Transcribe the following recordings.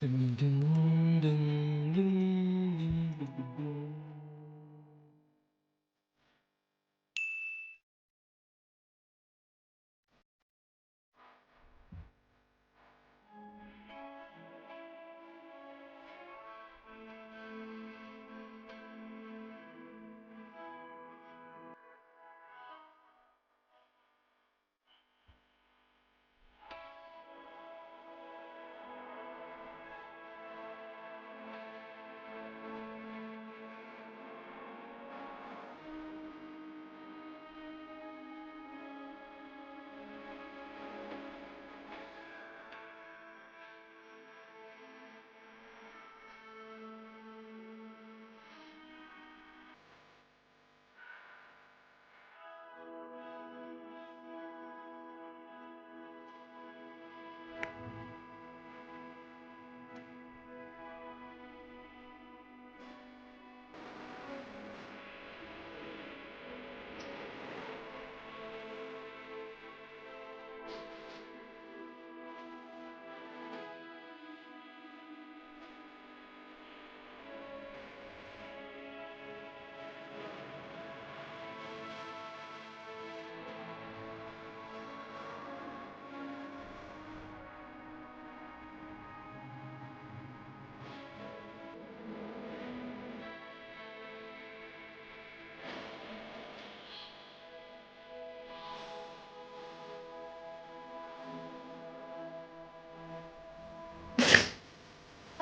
Dun, dun, dun, dun, dun, dun.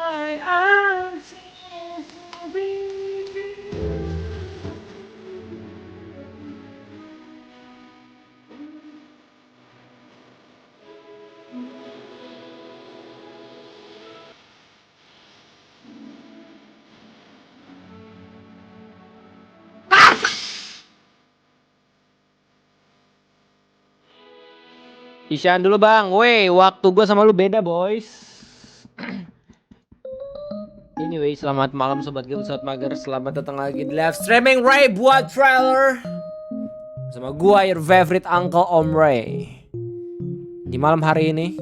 I see you. Isyan dulu bang, weh waktu gue sama lu beda boys. Anyway, selamat malam sobat gue, sobat mager. Selamat datang lagi di live streaming Ray buat trailer sama gue, your favorite uncle Om Ray. Di malam hari ini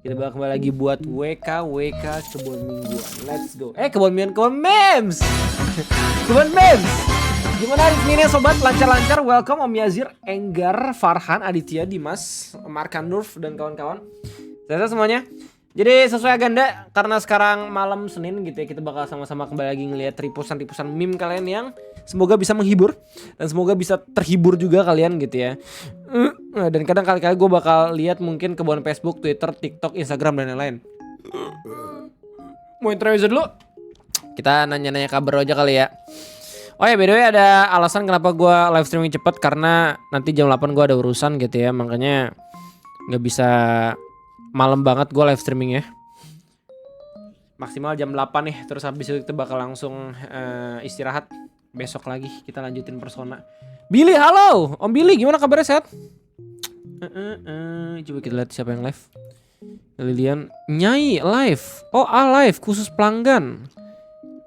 kita bakal kembali lagi buat WK kebun mingguan. Let's go. Kebun memes. Kebun memes. Gimana hari ini sobat, lancar-lancar? Welcome Om Yazir, Enggar, Farhan, Aditya, Dimas, Markandurf dan kawan-kawan. Sehat semuanya. Jadi sesuai agenda, karena sekarang malam Senin gitu ya, kita bakal sama-sama kembali lagi ngelihat ripusan-ripusan meme kalian yang semoga bisa menghibur dan semoga bisa terhibur juga kalian gitu ya. Dan kadang kali-kali gue bakal lihat mungkin kebun Facebook, Twitter, TikTok, Instagram dan lain-lain. Mau intro dulu? Kita nanya-nanya kabar aja kali ya. Oh ya, by the way ada alasan kenapa gue live streaming cepet, karena nanti jam 8 gue ada urusan gitu ya, makanya nggak bisa malam banget gue live streaming ya. Maksimal jam 8 nih, terus habis itu kita bakal langsung istirahat. Besok lagi kita lanjutin Persona. Billy, halo! Om Billy, gimana kabarnya, sehat? Coba kita lihat siapa yang live. Lilian, Nyai live. Oh, live khusus pelanggan.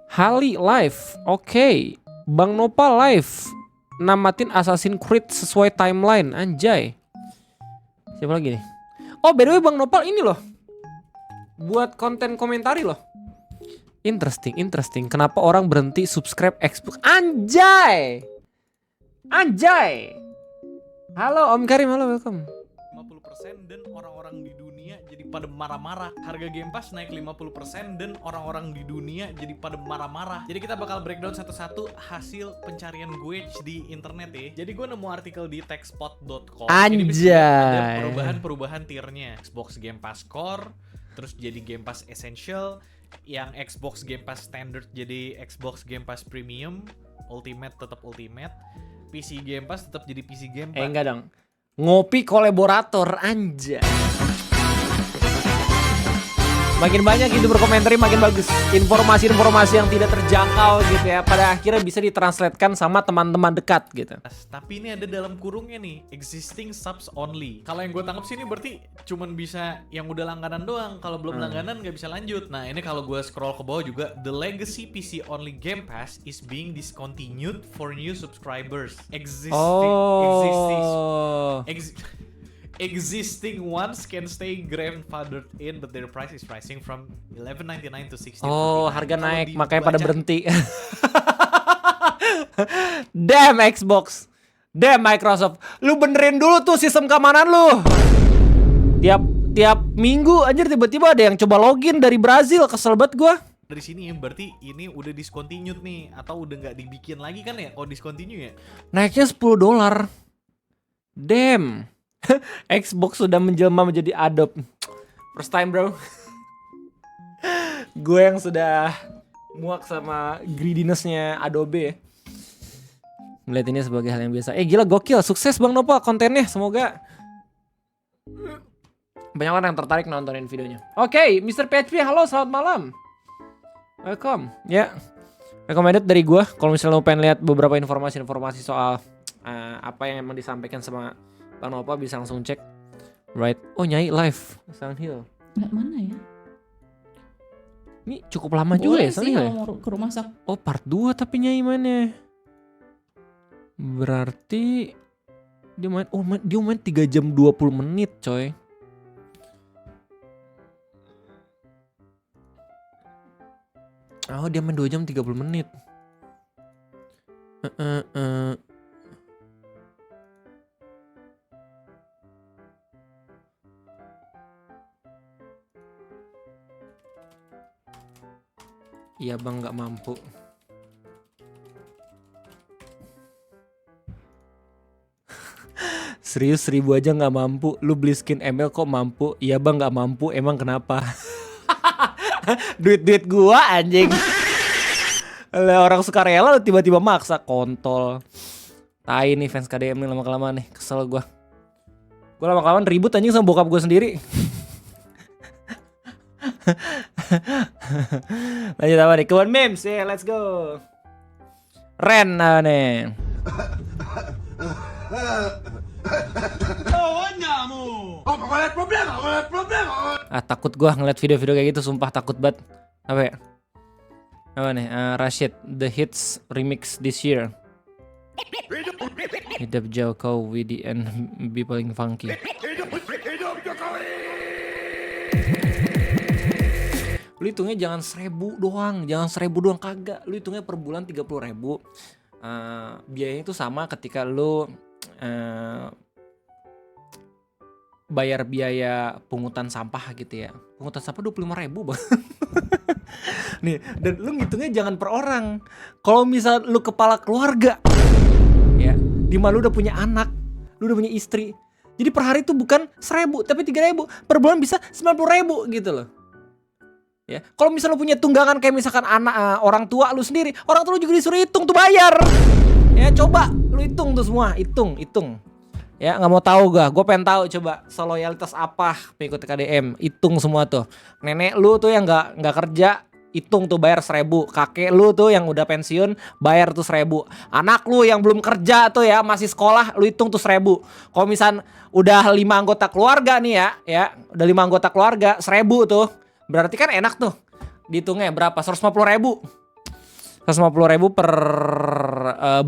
Hali live. Oke. Bang Nopal live. Namatin Assassin's Creed sesuai timeline. Anjay. Siapa lagi nih? Oh, by the way Bang Nopal ini loh, buat konten komentari loh. Interesting. Kenapa orang berhenti subscribe Xbox? Anjay. Halo Om Karim, halo, welcome. 50% dan orang-orang di dunia jadi pada marah-marah. Harga Game Pass naik 50% dan orang-orang di dunia jadi pada marah-marah. Jadi kita bakal breakdown satu-satu hasil pencarian gue di internet ya. Jadi gue nemu artikel di techspot.com. Anjay. Ada perubahan tiernya. Xbox Game Pass Core, terus jadi Game Pass Essential, yang Xbox Game Pass Standard jadi Xbox Game Pass Premium, Ultimate tetap Ultimate, PC Game Pass tetap jadi PC Game Pass. Enggak dong. Ngopi kolaborator, anjay. Makin banyak itu berkomentari makin bagus. Informasi-informasi yang tidak terjangkau gitu ya, pada akhirnya bisa ditranslatekan sama teman-teman dekat gitu. Tapi ini ada dalam kurungnya nih, existing subs only. Kalau yang gue tangkap sini berarti cuman bisa yang udah langganan doang. Kalau belum langganan nggak bisa lanjut. Nah ini kalau gue scroll ke bawah juga, the legacy PC only Game Pass is being discontinued for new subscribers. Existing ones can stay grandfathered in, but their price is rising from 11.99 to 16.49. Oh, harga Kalau naik makanya dibaca- pada berhenti. Damn Xbox. Damn Microsoft. Lu benerin dulu tuh sistem keamanan lu. Tiap minggu anjir tiba-tiba ada yang coba login dari Brazil, kesel banget gua. Dari sini ya, berarti ini udah discontinued nih, atau udah nggak dibikin lagi kan ya? Kalau discontinue ya. Naiknya $10. Damn. Xbox sudah menjelma menjadi Adobe. First time bro. Gue yang sudah muak sama greediness-nya Adobe. Melihat ini sebagai hal yang biasa. Gila gokil, sukses Bang Nopal kontennya. Semoga banyak orang yang tertarik nontonin videonya. Oke, Mr. PHP, halo, selamat malam. Welcome. Ya, recommended dari gue. Kalau misalnya lo pengen lihat beberapa informasi soal apa yang emang disampaikan sama Bang Nopal, bisa langsung cek. Right. Oh, Nyai live Silent Hill. Nggak mana ya? Ini cukup lama juga ya sih Silent Hill. kalau mau ke rumah sak. Oh, part 2 tapi Nyai mana? Berarti dia main 3 jam 20 menit, coy. Oh, dia main 2 jam 30 menit. Iya bang, nggak mampu. Serius 1000 aja nggak mampu. Lu beli skin ML kok mampu? Iya bang, nggak mampu. Emang kenapa? Duit gua anjing. Orang sukarela lu tiba-tiba maksa, kontol. Tai nih fans KDM nih lama-kelamaan nih. Kesel gua. Gua lama-kelamaan ribut anjing sama bokap gua sendiri. Lanjut apa nih? Kebun memes ya, let's go. Ren nih. Takut gua ngeliat video-video kayak gitu, sumpah takut banget. Apa ya? Apa nih? Rashid, The Hits Remix this year. Hidup Jokowi di NB paling funky. Lu hitungnya jangan 1000 doang, kagak. Lu hitungnya per bulan 30.000. Biayanya itu sama ketika lu bayar biaya pungutan sampah gitu ya. Pungutan sampah 25.000 bang. Nih, dan lu ngitungnya jangan per orang. Kalau misal lu kepala keluarga, ya, dimana lu udah punya anak, lu udah punya istri. Jadi per hari itu bukan 1.000 tapi 3.000. Per bulan bisa 90.000 gitu loh. Ya, kalau misalnya lu punya tunggangan kayak misalkan anak, orang tua lu sendiri, orang tua lu juga disuruh hitung tuh bayar. Ya coba lu hitung tuh semua, hitung. Ya nggak mau tahu gue pengen tahu coba seloyalitas apa pengikut KDM, hitung semua tuh. Nenek lu tuh yang nggak kerja, hitung tuh bayar 1.000. Kakek lu tuh yang udah pensiun bayar tuh 1.000. Anak lu yang belum kerja tuh ya masih sekolah, lu hitung tuh 1.000. Kalau misal udah 5 anggota keluarga nih ya udah 5 anggota keluarga 1.000 tuh. Berarti kan enak tuh dihitungnya berapa? 150.000 per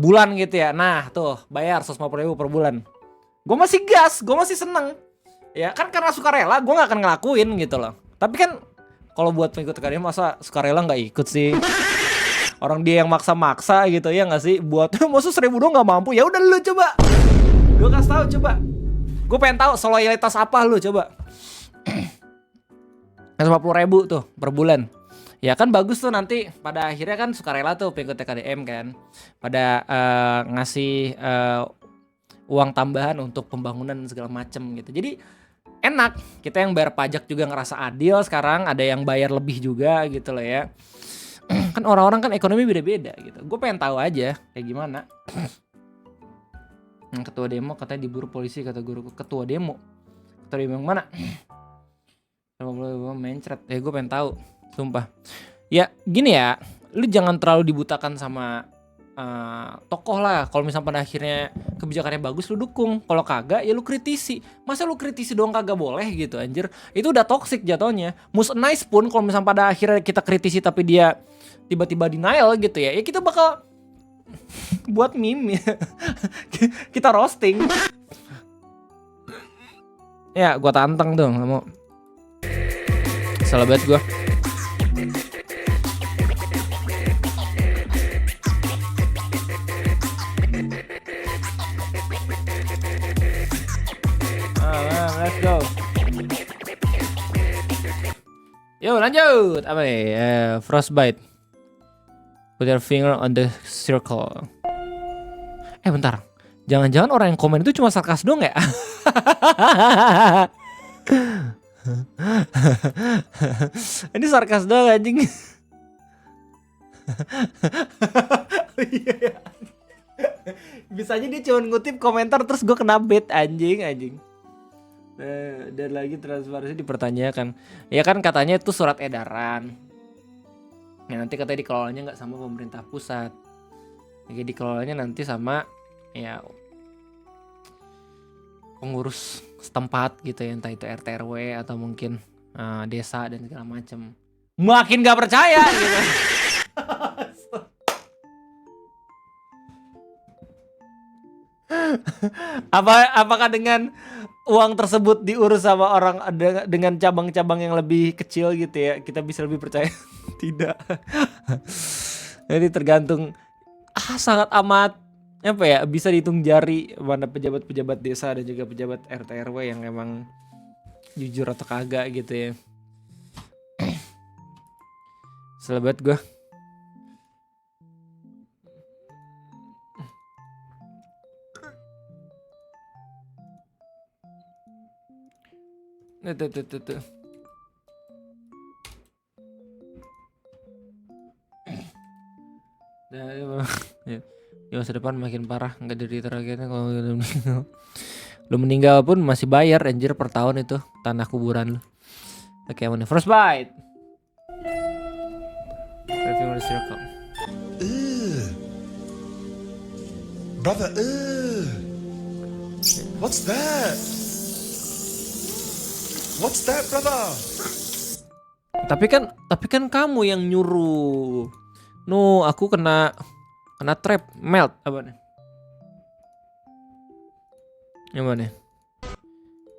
bulan gitu ya. Nah tuh bayar 150.000 per bulan. Gue masih gas, gue masih seneng. Ya kan karena sukarela gue gak akan ngelakuin gitu loh. Tapi kan kalau buat pengikut KDM masa sukarela gak ikut sih? Orang dia yang maksa-maksa gitu ya gak sih? Buat masa 1.000 doang gak mampu. Ya udah lu coba. Gue kasih tahu coba. Gue pengen tahu loyalitas apa lu coba. 50.000 tuh per bulan. Ya kan bagus tuh nanti pada akhirnya kan sukarela tuh pengikut KDM kan. Pada ngasih uang tambahan untuk pembangunan segala macem gitu. Jadi enak. Kita yang bayar pajak juga ngerasa adil sekarang. Ada yang bayar lebih juga gitu loh ya. Kan orang-orang kan ekonomi beda-beda gitu. Gue pengen tahu aja kayak gimana. Ketua demo katanya diburu polisi kata guru. Ketua demo yang mana? Mencret. Gue pengen tahu. Sumpah. Ya gini ya. Lu jangan terlalu dibutakan sama tokoh lah. Kalau misalnya pada akhirnya kebijakannya bagus lu dukung. Kalau kagak ya lu kritisi. Masa lu kritisi doang kagak boleh gitu anjir. Itu udah toxic jatuhnya. Mus Nice pun kalau misalnya pada akhirnya kita kritisi tapi dia tiba-tiba denial gitu ya. Ya kita bakal buat meme ya. Kita roasting. Ya, gua tantang dong, nggak mau. Salah banget gua. Let's go. Yo, lanjut. Apa nih? Frostbite. Put your finger on the circle. Bentar. Jangan-jangan orang yang komen itu cuma sarkas doang ya? Ini sarkas doang anjing. Bisanya dia cuma ngutip komentar terus gue kena bait anjing. Dan lagi transparansi dipertanyakan. Ya kan katanya itu surat edaran. Ya nanti katanya dikelolanya nggak sama pemerintah pusat. Jadi dikelolanya nanti sama ya pengurus setempat gitu ya, entah itu RT RW atau mungkin desa dan segala macam. Makin gak percaya gitu. Apakah dengan uang tersebut diurus sama orang dengan cabang-cabang yang lebih kecil gitu ya, kita bisa lebih percaya? Tidak. Jadi tergantung sangat amat apa ya, bisa dihitung jari mana pejabat-pejabat desa dan juga pejabat RT RW yang emang jujur atau kagak gitu ya. Selamat gue. Tuh. Di masa depan makin parah, nggak dari terakhirnya kalau udah meninggal. Lu meninggal pun masih bayar anjir per tahun itu tanah kuburan lu. Oke, mana Frostbite. Circle. Brother, what's that? What's that, brother? Tapi kan kamu yang nyuruh. No, aku kena trap melt apa nih? Yang mana?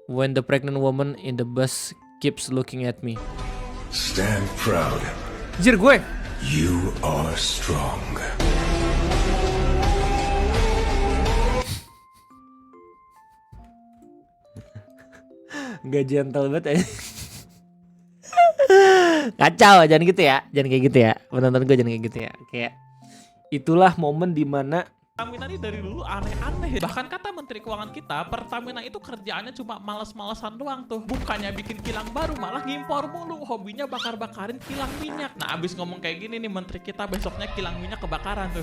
When the pregnant woman in the bus keeps looking at me. Stand proud. Anjir gue. You are strong. Gak gentle banget aja. Kacau, jangan gitu ya. Jangan kayak gitu ya. Penonton gue jangan kayak gitu ya. Kayak itulah momen dimana Pertamina ini dari dulu aneh-aneh. Bahkan kata Menteri Keuangan kita, Pertamina itu kerjaannya cuma males-malesan doang tuh. Bukannya bikin kilang baru, malah ngimpor mulu. Hobinya bakar-bakarin kilang minyak. Nah, abis ngomong kayak gini nih Menteri kita, besoknya kilang minyak kebakaran tuh.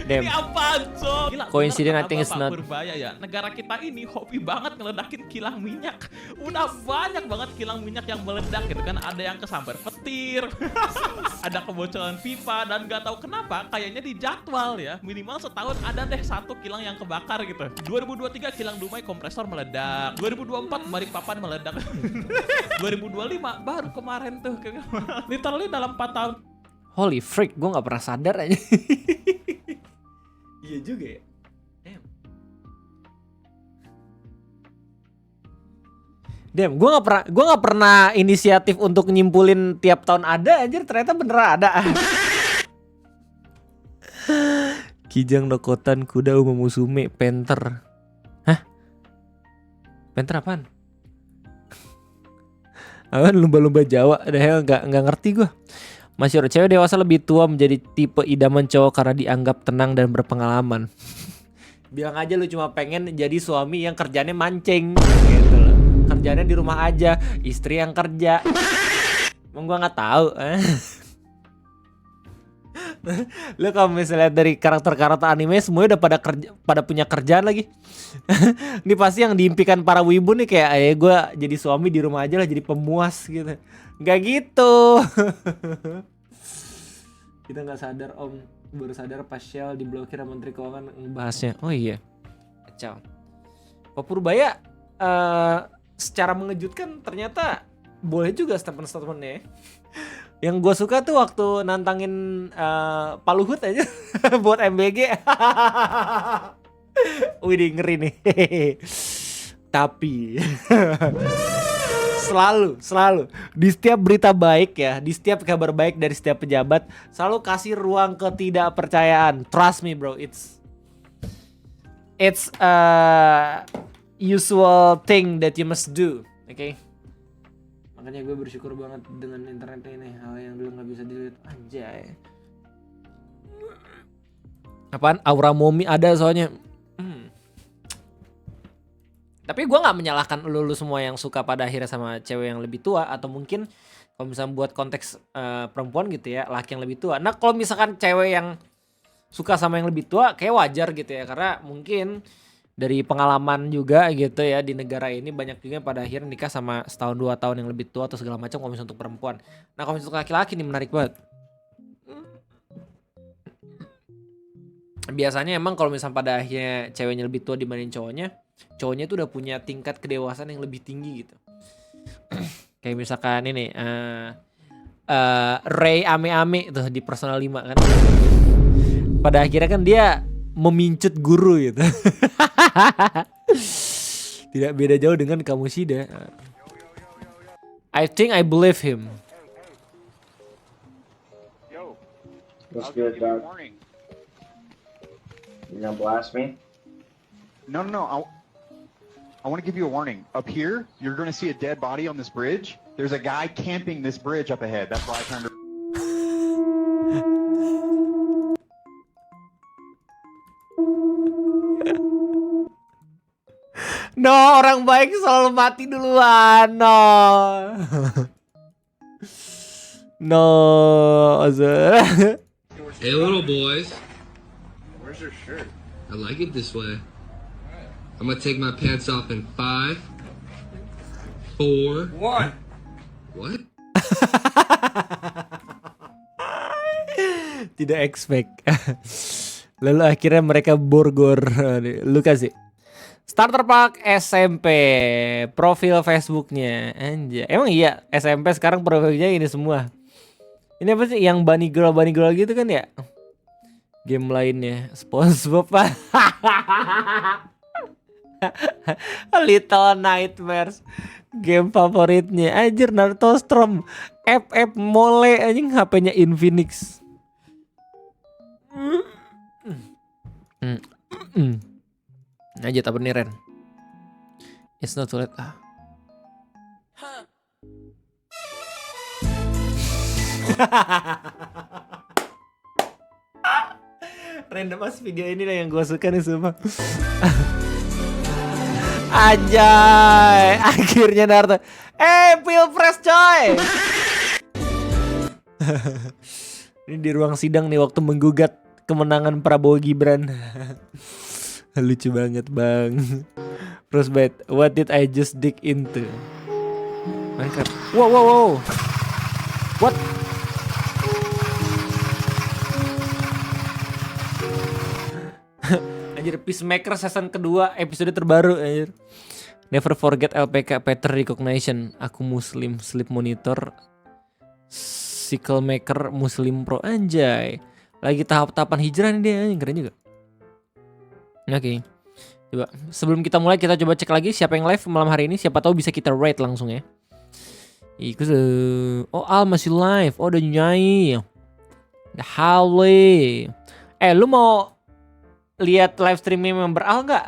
Ini apaan, so? Gila, coincidence, I think it's not berbahaya ya. Negara kita ini hobi banget ngeledakin kilang minyak. Udah banyak banget kilang minyak yang meledak gitu kan. Ada yang kesambar petir, ada kebocoran pipa, dan gak tahu kenapa kayaknya di jadwal ya. Minimal setahun ada deh satu kilang yang kebakar gitu. 2023 kilang Dumai kompresor meledak. 2024 Balikpapan meledak. 2025 baru kemarin tuh. Literally dalam 4 tahun. Holy freak, gue gak pernah sadar aja. Iya juga ya. Damn, gue gak pernah inisiatif untuk nyimpulin tiap tahun ada, anjir ternyata beneran ada. Kijang Nokotan Kuda Umum Musume Panther. Hah? Panther apaan? Apaan lumba-lumba Jawa? The hell, gak ngerti gue. Masyhur, cewek dewasa lebih tua menjadi tipe idaman cowok karena dianggap tenang dan berpengalaman. Bilang aja lu cuma pengen jadi suami yang kerjanya mancing gitu loh. Kerjanya di rumah aja, istri yang kerja. Emang gua nggak tahu. Lu kalau misalnya dari karakter-karakter anime semuanya udah pada punya kerjaan lagi. Ini pasti yang diimpikan para wibu nih kayak gue jadi suami di rumah aja lah, jadi pemuas gitu. Gak gitu. Kita nggak sadar om, baru sadar pas Shell diblokir sama Menteri Keuangan ngebahasnya. Oh iya, kacau. Pak Purbaya secara mengejutkan ternyata boleh juga statement-statementnya. Yang gue suka tuh waktu nantangin Pak Luhut aja buat MBG. Wih ngeri nih. Tapi selalu di setiap berita baik ya, di setiap kabar baik dari setiap pejabat selalu kasih ruang ketidakpercayaan. Trust me bro, it's a usual thing that you must do, okay? Makanya gue bersyukur banget dengan internet ini, hal yang dulu nggak bisa dilihat. Anjay. Apaan? Aura Momi ada soalnya. Tapi gue nggak menyalahkan lu semua yang suka pada akhirnya sama cewek yang lebih tua, atau mungkin kalau misalnya buat konteks perempuan gitu ya, laki yang lebih tua. Nah kalau misalkan cewek yang suka sama yang lebih tua, kayak wajar gitu ya, karena mungkin dari pengalaman juga gitu ya, di negara ini banyak juga yang pada akhirnya nikah sama setahun 2 tahun yang lebih tua atau segala macam kalau misalnya untuk perempuan. Nah kalau misalnya untuk laki-laki nih menarik banget. Biasanya emang kalau misalnya pada akhirnya ceweknya lebih tua dibanding cowoknya tuh udah punya tingkat kedewasaan yang lebih tinggi gitu. Kayak misalkan ini Ray Ame tuh di Personal 5 kan. Pada akhirnya kan dia memincut guru gitu. Tidak beda jauh dengan Kamoshida. I think I believe him. What's good, dog? You gonna blast me? No. I want to give you a warning. Up here, you're going to see a dead body on this bridge. There's a guy camping this bridge up ahead. That's why I turned. No, orang baik selalu mati duluan. No. No, Azar. Hey, little boys. Where's your shirt? I like it this way. I'm gonna take my pants off in 5, 4, 1. What? Tidak expect. Lalu akhirnya mereka borgor. Lu kasih Starter Pack SMP, profil Facebooknya. Anjay. Emang iya SMP sekarang profilnya ini semua. Ini apa sih yang bunny girl gitu kan ya? Game lainnya SpongeBob. Little Nightmares. Game favoritnya anjir Naruto Storm. FF Mole anjing, HP-nya Infinix. Aja tak nih Ren. It's not too late. Random mas video ini lah yang gue suka nih semua. Anjay, akhirnya Naruto. Pilpres coy. Ini di ruang sidang nih waktu menggugat kemenangan Prabowo Gibran. Lucu banget bang. Frostbite, what did I just dig into? Minecraft. Wow. What? Anjir, Peacemaker season kedua episode terbaru anjir. Never forget LPK Pattern Recognition. Aku Muslim, Sleep Monitor, Sickle Maker, Muslim Pro. Anjay. Lagi tahap-tahapan hijrah nih dia, anjing keren juga. Oke. Coba sebelum kita mulai kita coba cek lagi siapa yang live malam hari ini, siapa tahu bisa kita rate langsung ya. Ikut. Oh, Al masih live. Oh, udah nyanyi. Howley. Lu mau lihat live streaming member Al nggak?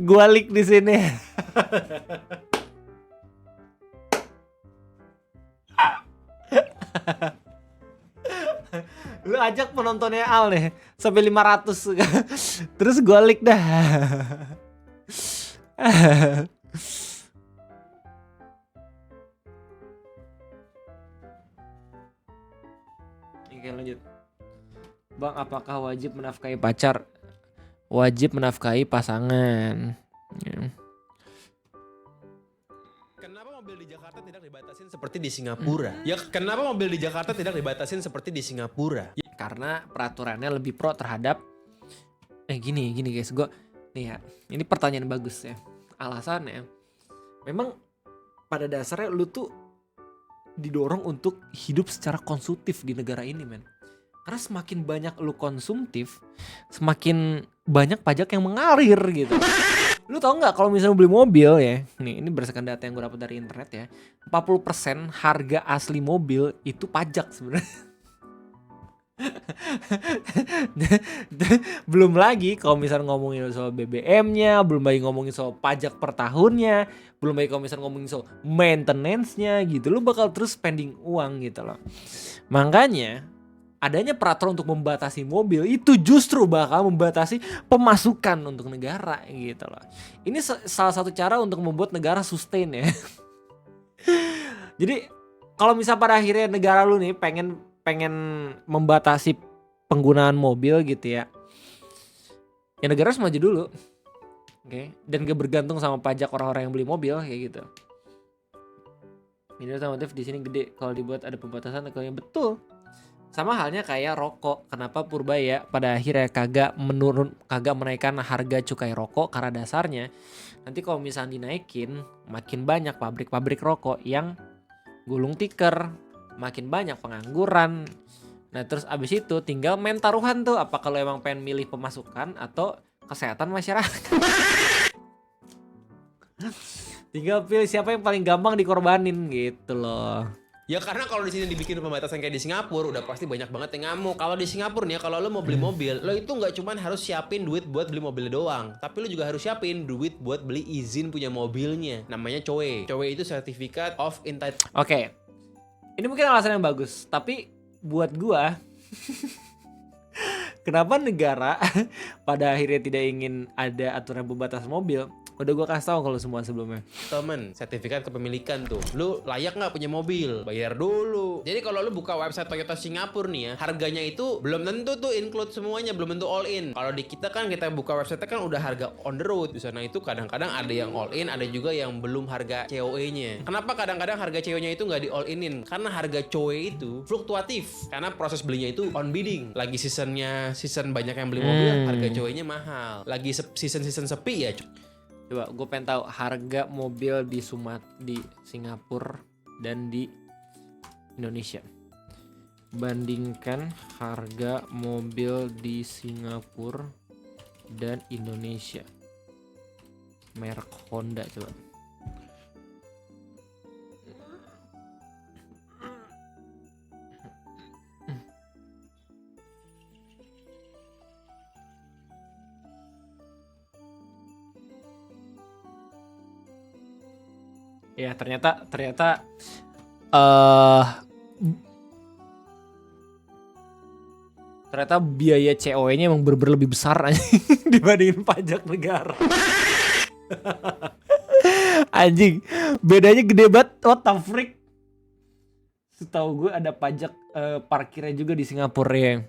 Gua link di sini. Lu ajak penontonnya Al nih sampai 500. Terus gua link dah. Oke, lanjut. Bang, apakah wajib menafkahi pacar? Wajib menafkahi pasangan. Kenapa mobil di Jakarta tidak dibatasin seperti di Singapura? Ya kenapa mobil di Jakarta tidak dibatasin seperti di Singapura? Karena peraturannya lebih pro terhadap gini guys, gue nih ya, ini pertanyaan bagus ya. Alasannya memang pada dasarnya lu tuh didorong untuk hidup secara konsumtif di negara ini men. Karena semakin banyak lu konsumtif, semakin banyak pajak yang mengalir gitu. Lu tau nggak kalau misalnya beli mobil ya, nih ini berdasarkan data yang gue dapat dari internet ya, 40% harga asli mobil itu pajak sebenarnya. Belum lagi kalau misalnya ngomongin soal BBM-nya, belum lagi ngomongin soal pajak per tahunnya, belum lagi kalau misalnya ngomongin soal maintenance-nya gitu, lu bakal terus spending uang gitu loh. Makanya adanya peraturan untuk membatasi mobil itu justru bakal membatasi pemasukan untuk negara gitu loh. Ini salah satu cara untuk membuat negara sustain ya. Jadi kalau misal pada akhirnya negara lu nih pengen membatasi penggunaan mobil gitu ya. Ya negara harus maju dulu. Oke, dan gak bergantung sama pajak orang-orang yang beli mobil kayak gitu. Ini otomotif di sini gede, kalau dibuat ada pembatasan ekonomi betul. Sama halnya kayak rokok. Kenapa Purbaya pada akhirnya kagak menaikkan harga cukai rokok, karena dasarnya nanti kalau misalnya dinaikin makin banyak pabrik-pabrik rokok yang gulung tikar, makin banyak pengangguran. Nah terus abis itu tinggal main taruhan tuh, apa kalau emang pengen milih pemasukan atau kesehatan masyarakat. Tinggal pilih siapa yang paling gampang dikorbanin gitu loh. Ya karena kalau di sini dibikin pembatasan kayak di Singapura udah pasti banyak banget yang ngamuk. Kalau di Singapura nih, kalau lo mau beli mobil, lo itu nggak cuman harus siapin duit buat beli mobil doang, tapi lo juga harus siapin duit buat beli izin punya mobilnya. Namanya COE. COE itu Certificate of Entitlement. Oke. Ini mungkin alasan yang bagus, tapi buat gua kenapa negara pada akhirnya tidak ingin ada aturan pembatas mobil? Udah gue kasih tau kalau semua sebelumnya. Sertifikat kepemilikan tuh. Lu layak nggak punya mobil? Bayar dulu. Jadi kalau lu buka website Toyota Singapura nih ya, harganya itu belum tentu tuh include semuanya, belum tentu all in. Kalau di kita kan kita buka website kan udah harga on the road. Di sana itu kadang-kadang ada yang all in, ada juga yang belum harga COE-nya. Kenapa kadang-kadang harga COE-nya itu nggak di all in-in? Karena harga COE itu fluktuatif. Karena proses belinya itu on bidding. Lagi season banyak yang beli mobil, harga COE-nya mahal. Lagi season sepi ya. Coba gue pengen tahu harga mobil di Singapura dan di Indonesia. Bandingkan harga mobil di Singapura dan Indonesia. Merek Honda coba. Ya ternyata biaya COE-nya emang lebih besar dibandingin pajak negara. Anjing, bedanya gede banget. What the freak? Setahu gue ada pajak parkirnya juga di Singapura ya.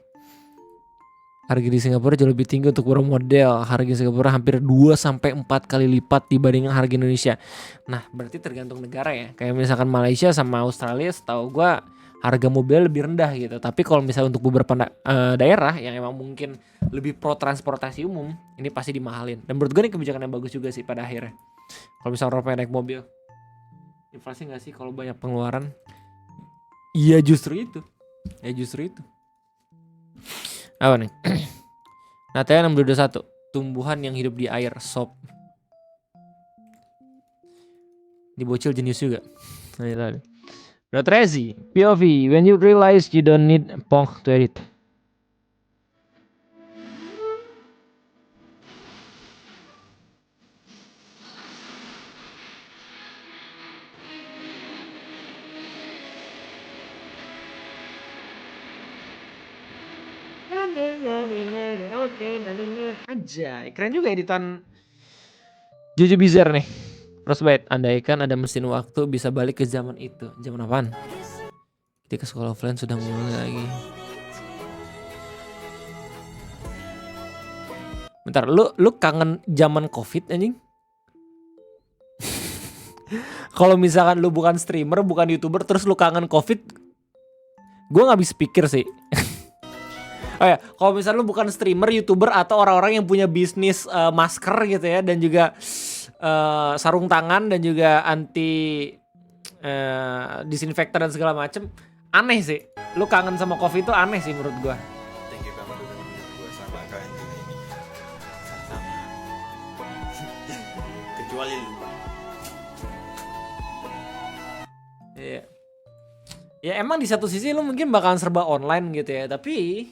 Harga di Singapura jauh lebih tinggi untuk beberapa model. Harga di Singapura hampir 2-4 kali lipat dibandingkan harga Indonesia. Nah, berarti tergantung negara ya. Kayak misalkan Malaysia sama Australia, setahu gua harga mobil lebih rendah gitu. Tapi kalau misalnya untuk beberapa daerah yang emang mungkin lebih pro transportasi umum, ini pasti dimahalin. Dan menurut gue ini kebijakan yang bagus juga sih pada akhirnya. Kalau misalnya orang pengen naik mobil, inflasi nggak sih kalau banyak pengeluaran? Iya justru itu. Apa nih? Nataya 621, tumbuhan yang hidup di air, sop. Di bocil jenius juga. Berat Rezi, POV, when you realize you don't need Pong to edit. Aja, keren juga editan Jojo Bizarre nih. Frostbite, andaikan ada mesin waktu bisa balik ke zaman itu. Zaman apaan? Ketika sekolah offline sudah mulai lagi. Bentar, lu kangen zaman Covid anjing? Kalau misalkan lu bukan streamer, bukan YouTuber, terus lu kangen Covid, gue nggak bisa pikir sih. Oh ya, kalau misalnya lu bukan streamer, YouTuber, atau orang-orang yang punya bisnis masker gitu ya, dan juga sarung tangan dan juga anti disinfektan dan segala macem, aneh sih. Lu kangen sama COVID itu aneh sih menurut gua. Thank you banget udah nemenin gue sama kayak ini. Kecuali lu. Iya. Ya emang di satu sisi lu mungkin bakalan serba online gitu ya, tapi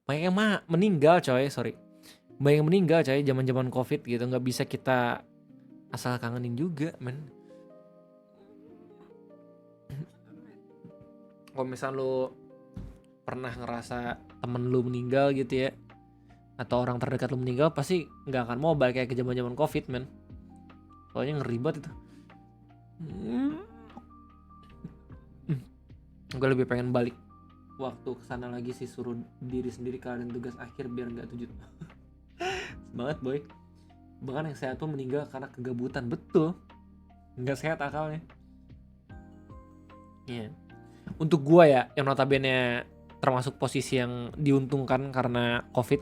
banyak yang meninggal coy, sorry. Banyak yang meninggal coy zaman-zaman COVID gitu, nggak bisa kita asal kangenin juga, men. Kalau misal lu pernah ngerasa temen lu meninggal gitu ya, atau orang terdekat lu meninggal, pasti nggak akan mau balik kayak ke zaman-zaman COVID, men. Soalnya ngeri banget itu. Gue lebih pengen balik waktu kesana lagi sih, suruh diri sendiri keadaan tugas akhir biar nggak tujuh. Banget boy. Bahkan yang sehat pun meninggal karena kegabutan. Betul, nggak sehat akalnya. Iya. Untuk gua ya, yang notabene termasuk posisi yang diuntungkan karena COVID,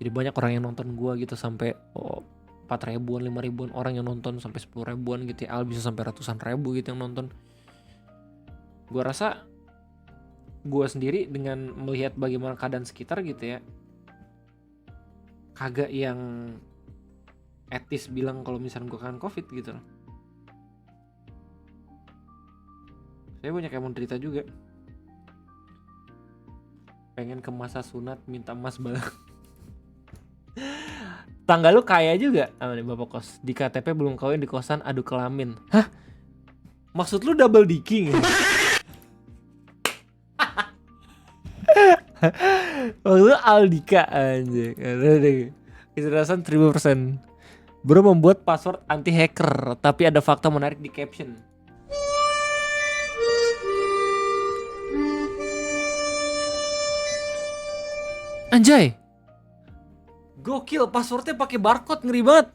jadi banyak orang yang nonton gua gitu, sampai 4 ribuan, 5 ribuan orang yang nonton, sampai 10 ribuan gitu ya. Al bisa sampai ratusan ribu gitu yang nonton. Gua rasa gue sendiri dengan melihat bagaimana keadaan sekitar gitu ya, kagak yang etis bilang kalau misalnya gue kangen COVID gitu loh. Saya banyak yang mau cerita juga, pengen ke masa sunat minta emas balik. Tangga lu kaya juga nih bapak kos, di KTP belum kawin, di kosan adu kelamin. Hah? Maksud lu double dicking? Waktu Aldika anjing. Kecerdasan 1000%. Bro membuat password anti hacker, tapi ada fakta menarik di caption. Anjay. Gokil, passwordnya pakai barcode, ngeri banget.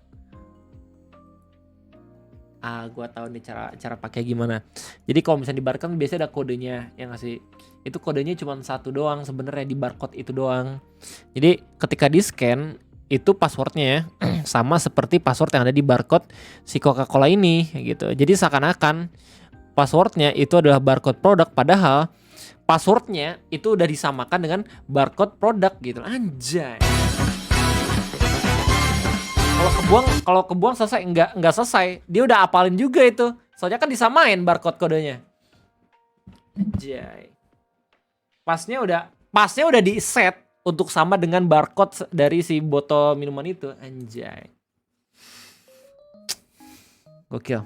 Gua tahu nih cara pakai gimana. Jadi kalau misalnya di barcode biasanya ada kodenya yang ngasih. Itu kodenya cuma satu doang sebenarnya, di barcode itu doang. Jadi ketika di scan itu passwordnya sama seperti password yang ada di barcode si Coca-Cola ini gitu. Jadi seakan-akan passwordnya itu adalah barcode produk, padahal passwordnya itu udah disamakan dengan barcode produk gitu. Anjay. Kalau kebuang selesai, nggak selesai. Dia udah apalin juga itu. Soalnya kan disamain barcode kodenya. Anjay. Pasnya udah di set untuk sama dengan barcode dari si botol minuman itu. Anjay. Gokil.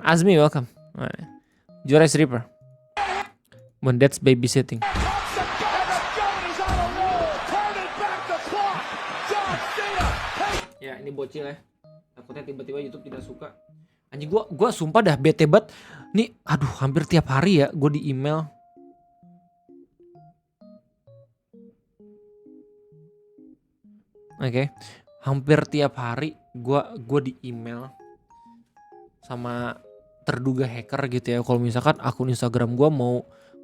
Azmi, welcome. Juara Reaper. When that's babysitting. Ya, ini bocil ya. Takutnya tiba-tiba YouTube tidak suka. Anjing, gua sumpah dah bete banget. Nih, aduh, hampir tiap hari ya gue di email. Oke. Hampir tiap hari gue di email sama terduga hacker gitu ya. Kalau misalkan akun Instagram gue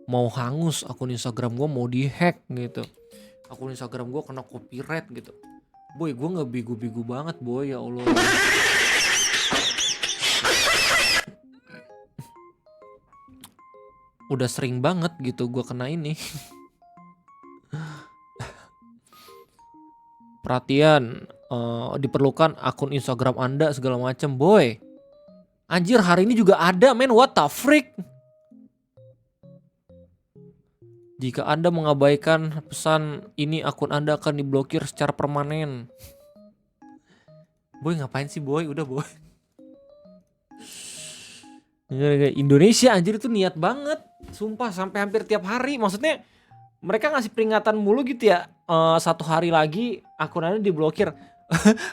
mau hangus, akun Instagram gue mau dihack gitu. Akun Instagram gue kena copyright gitu. Boy, gue nggak bego-bego banget boy, ya Allah. Udah sering banget gitu gue kena ini. Perhatian, diperlukan akun Instagram Anda segala macam, boy. Anjir, hari ini juga ada, men. What the freak? Jika Anda mengabaikan pesan ini, akun Anda akan diblokir secara permanen. Boy, ngapain sih boy? Udah boy. Indonesia anjir itu niat banget. Sumpah, sampai hampir tiap hari. Maksudnya mereka ngasih peringatan mulu gitu ya. 1 hari lagi akun Anda diblokir.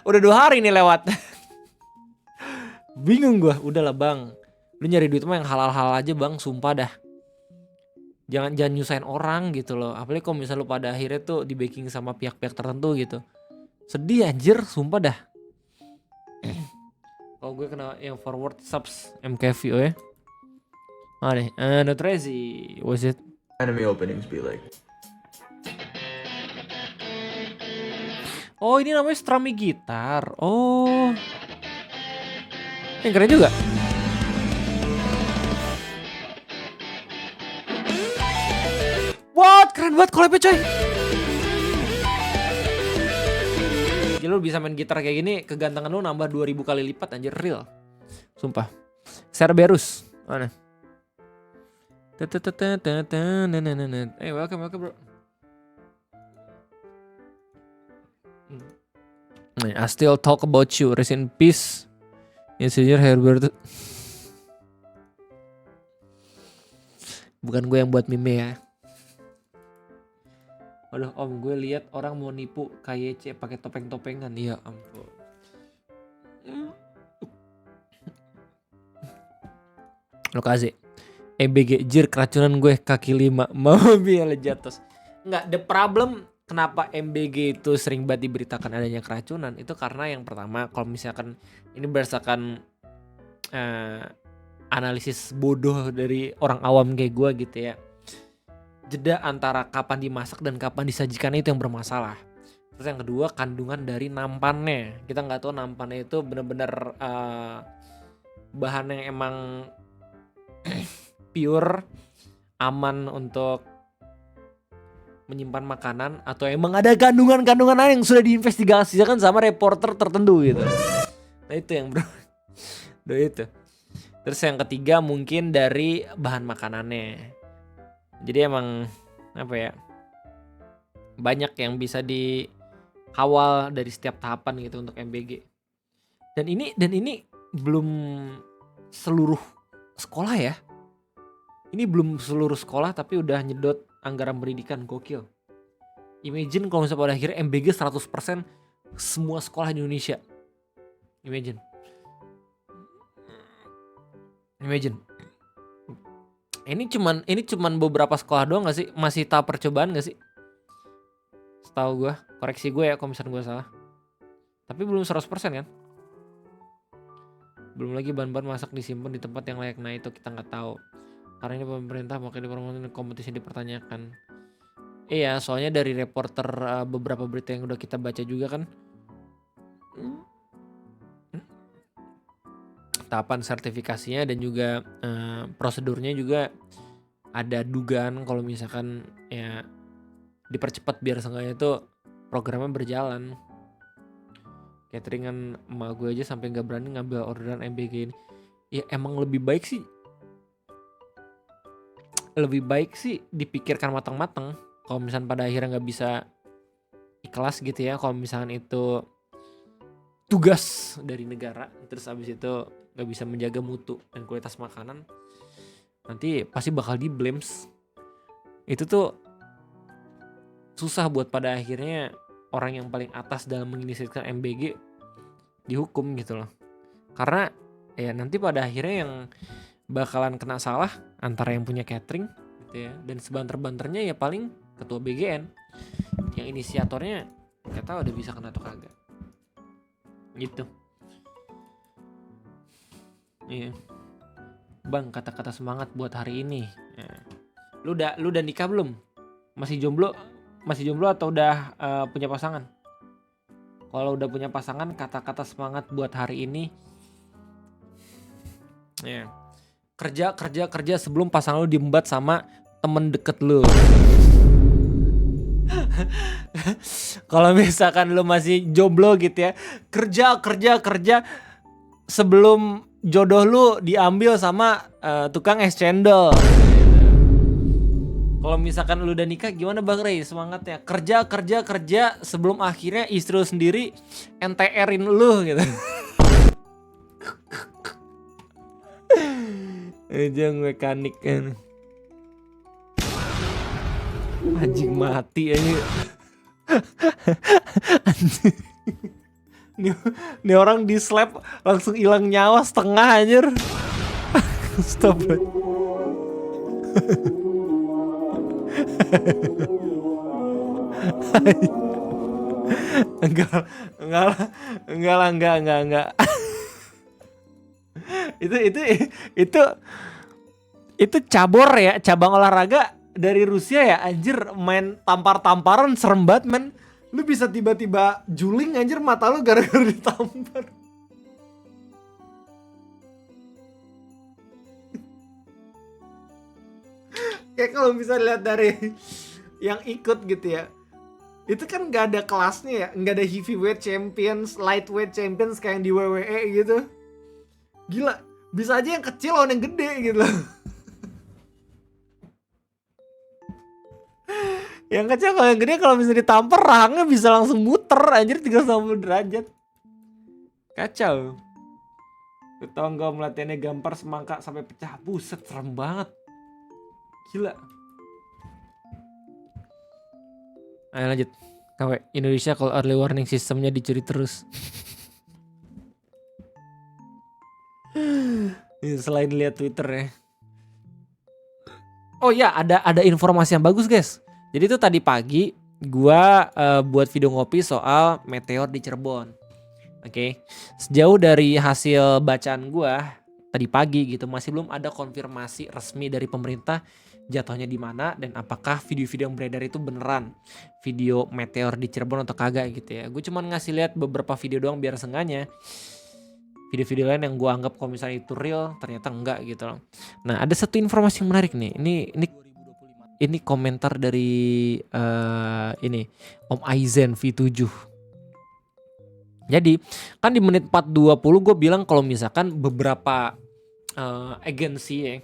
Udah 2 hari nih lewat. Bingung gue. Udahlah bang, lu nyari duit mah yang halal-halal aja bang. Sumpah dah. Jangan nyusahin orang gitu loh. Apalagi kalau misalnya lu pada akhirnya tuh di backing sama pihak-pihak tertentu gitu. Sedih anjir, sumpah dah. Kalau gue kena yang forward subs MKVO ya. Nih, not crazy. Was it? Enemy openings be like. Oh, ini namanya strumming gitar. Oh. Yang keren juga. Keren banget collabnya coy. Jadi lu bisa main gitar kayak gini, kegantengan lu nambah 2000 kali lipat anjir, real. Sumpah. Cerberus. Mana? Welcome bro. I still talk about you. Rest in peace. Insinyur Herbert. Bukan gue yang buat meme ya. Waduh om, gue lihat orang mau nipu KYC pakai topeng-topengan. Ya ampun. Lokasi. MBG jir keracunan gue kaki 5 mobil jatuh. Enggak, the problem kenapa MBG itu sering banget diberitakan adanya keracunan itu karena yang pertama kalau misalkan ini berdasarkan analisis bodoh dari orang awam kayak gue gitu ya. Jeda antara kapan dimasak dan kapan disajikan itu yang bermasalah. Terus yang kedua kandungan dari nampannya. Kita nggak tahu nampannya itu benar-benar bahan yang emang pure, aman untuk menyimpan makanan atau emang ada kandungan-kandungan lain yang sudah diinvestigasikan sama reporter tertentu gitu. Nah itu yang bro. Itu. Terus yang ketiga mungkin dari bahan makanannya. Jadi emang apa ya? Banyak yang bisa dikawal dari setiap tahapan gitu untuk MBG. Dan ini belum seluruh sekolah ya. Ini belum seluruh sekolah tapi udah nyedot anggaran pendidikan, gokil. Imagine kalau misalnya pada akhirnya MBG 100% semua sekolah di Indonesia. Imagine. Ini cuman beberapa sekolah doang gak sih? Masih tahap percobaan gak sih? Setahu gue, koreksi gue ya kalau misalnya gue salah. Tapi belum 100% kan? Belum lagi bahan-bahan masak disimpan di tempat yang layak. Nah itu kita nggak tahu. Karena ini pemerintah makanya di kompetisi dipertanyakan. Iya, soalnya dari reporter beberapa berita yang udah kita baca juga kan. Tahapan sertifikasinya dan juga prosedurnya juga ada dugaan kalau misalkan ya dipercepat biar seenggaknya itu programnya berjalan. Cateringan emak gue aja sampai nggak berani ngambil orderan MBG ini. Ya emang lebih baik sih dipikirkan matang-matang. Kalau misalkan pada akhirnya nggak bisa ikhlas gitu ya, kalau misalkan itu tugas dari negara, terus abis itu nggak bisa menjaga mutu dan kualitas makanan, nanti pasti bakal di-blames. Itu tuh susah buat pada akhirnya orang yang paling atas dalam menginisiasikan MBG dihukum gitu loh. Karena ya nanti pada akhirnya yang bakalan kena salah antara yang punya catering gitu ya, dan sebanter-banternya ya paling ketua BGN yang inisiatornya nggak tahu udah bisa kena atau kagak gitu. Iya bang, kata-kata semangat buat hari ini ya. Lu udah nikah belum? Masih jomblo atau udah punya pasangan? Kalau udah punya pasangan, kata-kata semangat buat hari ini ya, kerja sebelum pasangan lu diembat sama temen deket lu. Kalau misalkan lu masih jomblo gitu ya, kerja sebelum jodoh lu diambil sama tukang es cendol. Kalau misalkan lu udah nikah gimana Bang Ray semangatnya? Kerja sebelum akhirnya istri lu sendiri NTR-in lu gitu. Ejang mekanik kan. Anjing mati ini. Nih orang di slap langsung hilang nyawa setengah anjir. Stop. Enggak. Itu cabur ya, cabang olahraga dari Rusia ya anjir, main tampar-tamparan serem banget men. Lu bisa tiba-tiba juling anjir mata lu gara-gara ditampar. Kayak kalau bisa lihat dari yang ikut gitu ya. Itu kan nggak ada kelasnya ya, nggak ada heavyweight champions, lightweight champions kayak yang di WWE gitu. Gila, bisa aja yang kecil lawan yang gede gitu loh. Yang kecil kalau yang gede kalau misalnya ditampar rahangnya bisa langsung muter anjir 360 derajat. Kacau. Lu tau gak melatihannya gampar semangka sampai pecah. Buset, serem banget. Gila. Ayo lanjut. KW, Indonesia kalau early warning sistemnya dicuri terus. Selain lihat Twitter ya. Oh ya, ada informasi yang bagus guys. Jadi itu tadi pagi gua buat video ngopi soal meteor di Cirebon. Oke. Sejauh dari hasil bacaan gua tadi pagi gitu masih belum ada konfirmasi resmi dari pemerintah jatuhnya di mana dan apakah video-video yang beredar itu beneran video meteor di Cirebon atau kagak gitu ya. Gue cuman ngasih lihat beberapa video doang biar sengaja video-video lain yang gue anggap kalau misalnya itu real ternyata enggak gitu loh. Nah ada satu informasi yang menarik nih. Ini komentar dari ini Om Aizen V7. Jadi kan di menit 4.20 gue bilang kalau misalkan beberapa agensi ya,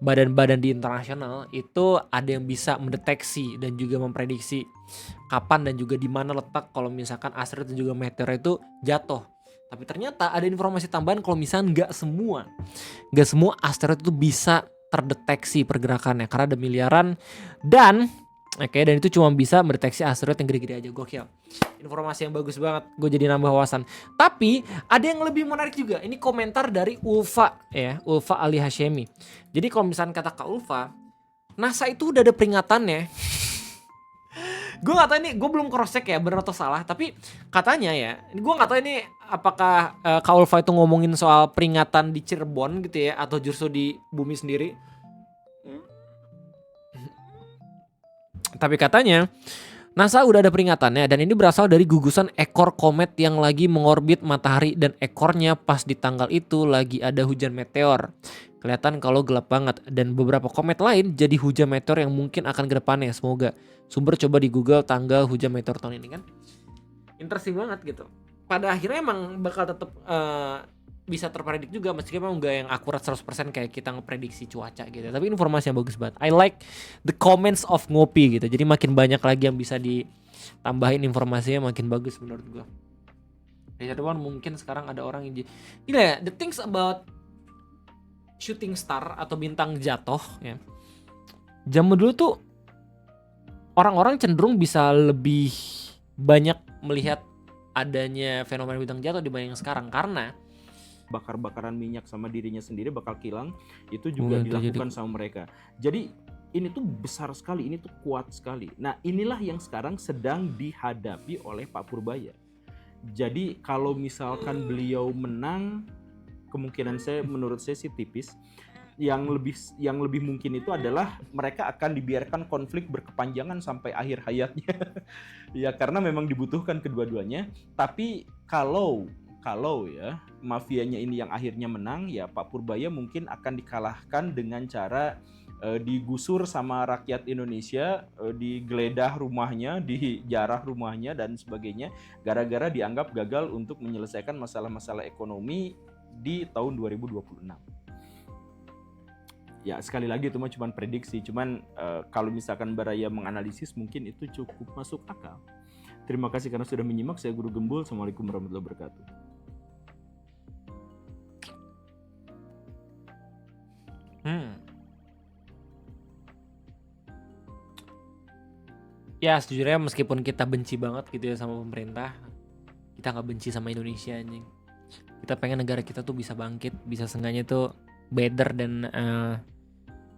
badan-badan di internasional itu ada yang bisa mendeteksi dan juga memprediksi kapan dan juga di mana letak kalau misalkan asteroid dan juga meteor itu jatuh. Tapi ternyata ada informasi tambahan kalau misalnya nggak semua asteroid itu bisa terdeteksi pergerakannya karena ada miliaran dan itu cuma bisa mendeteksi asteroid yang gede-gede aja. Gokil. Informasi yang bagus banget. Gue jadi nambah wawasan. Tapi ada yang lebih menarik juga. Ini komentar dari Ulfa ya, Ulfa Ali Hashemi. Jadi kalau misalnya kata Kak Ulfa, NASA itu udah ada peringatannya. Gue gak tahu ini, gue belum cross check ya benar atau salah. Tapi katanya ya, gue gak tahu ini apakah Kak Ulfa itu ngomongin soal peringatan di Cirebon gitu ya, atau justru di bumi sendiri. Tapi katanya NASA udah ada peringatannya dan ini berasal dari gugusan ekor komet yang lagi mengorbit matahari dan ekornya pas di tanggal itu lagi ada hujan meteor. Kelihatan kalau gelap banget dan beberapa komet lain jadi hujan meteor yang mungkin akan ke depannya. Semoga. Sumber coba di Google tanggal hujan meteor tahun ini kan. Interesting banget gitu. Pada akhirnya emang bakal tetap bisa terpredik juga meskipun memang enggak yang akurat 100% kayak kita ngeprediksi cuaca gitu. Tapi informasi yang bagus banget. I like the comments of Ngopi gitu. Jadi makin banyak lagi yang bisa ditambahin informasinya makin bagus menurut gua. Ya teman mungkin sekarang ada orang yang gila ya, the things about shooting star atau bintang jatuh ya. Zaman dulu tuh orang-orang cenderung bisa lebih banyak melihat adanya fenomena bintang jatuh dibanding sekarang karena bakar-bakaran minyak sama dirinya sendiri bakal kilang itu juga dilakukan sama mereka. Jadi ini tuh besar sekali, ini tuh kuat sekali. Nah inilah yang sekarang sedang dihadapi oleh Pak Purbaya. Jadi kalau misalkan beliau menang, kemungkinan menurut saya sih tipis. Yang lebih mungkin itu adalah mereka akan dibiarkan konflik berkepanjangan sampai akhir hayatnya. Ya karena memang dibutuhkan kedua-duanya. Tapi kalau ya mafianya ini yang akhirnya menang, ya Pak Purbaya mungkin akan dikalahkan dengan cara digusur sama rakyat Indonesia, digeledah rumahnya, dijarah rumahnya dan sebagainya, gara-gara dianggap gagal untuk menyelesaikan masalah-masalah ekonomi di tahun 2026. Ya sekali lagi itu cuma prediksi, kalau misalkan Baraya menganalisis mungkin itu cukup masuk akal. Terima kasih karena sudah menyimak. Saya Guru Gembul. Assalamualaikum warahmatullahi wabarakatuh. Ya sejujurnya meskipun kita benci banget gitu ya sama pemerintah, kita nggak benci sama Indonesia anjing. Kita pengen negara kita tuh bisa bangkit, bisa seenggaknya tuh better than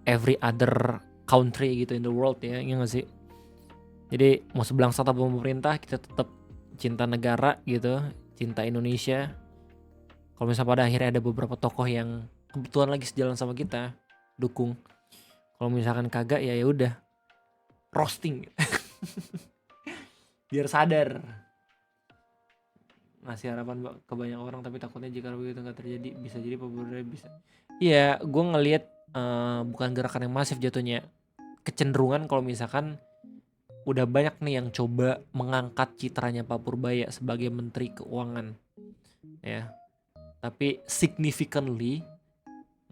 every other country gitu in the world ya nggak sih? Jadi mau sebelang satu pemerintah kita tetap cinta negara gitu, cinta Indonesia. Kalau misalnya pada akhirnya ada beberapa tokoh yang kebetulan lagi sejalan sama kita, dukung. Kalau misalkan kagak ya udah roasting. Biar sadar. Ngasih harapan ke banyak orang tapi takutnya jika begitu nggak terjadi bisa jadi pemerintah bisa. Iya, gue ngelihat bukan gerakan yang masif jatuhnya, kecenderungan kalau misalkan udah banyak nih yang coba mengangkat citranya Pak Purbaya sebagai Menteri Keuangan. Ya. Tapi significantly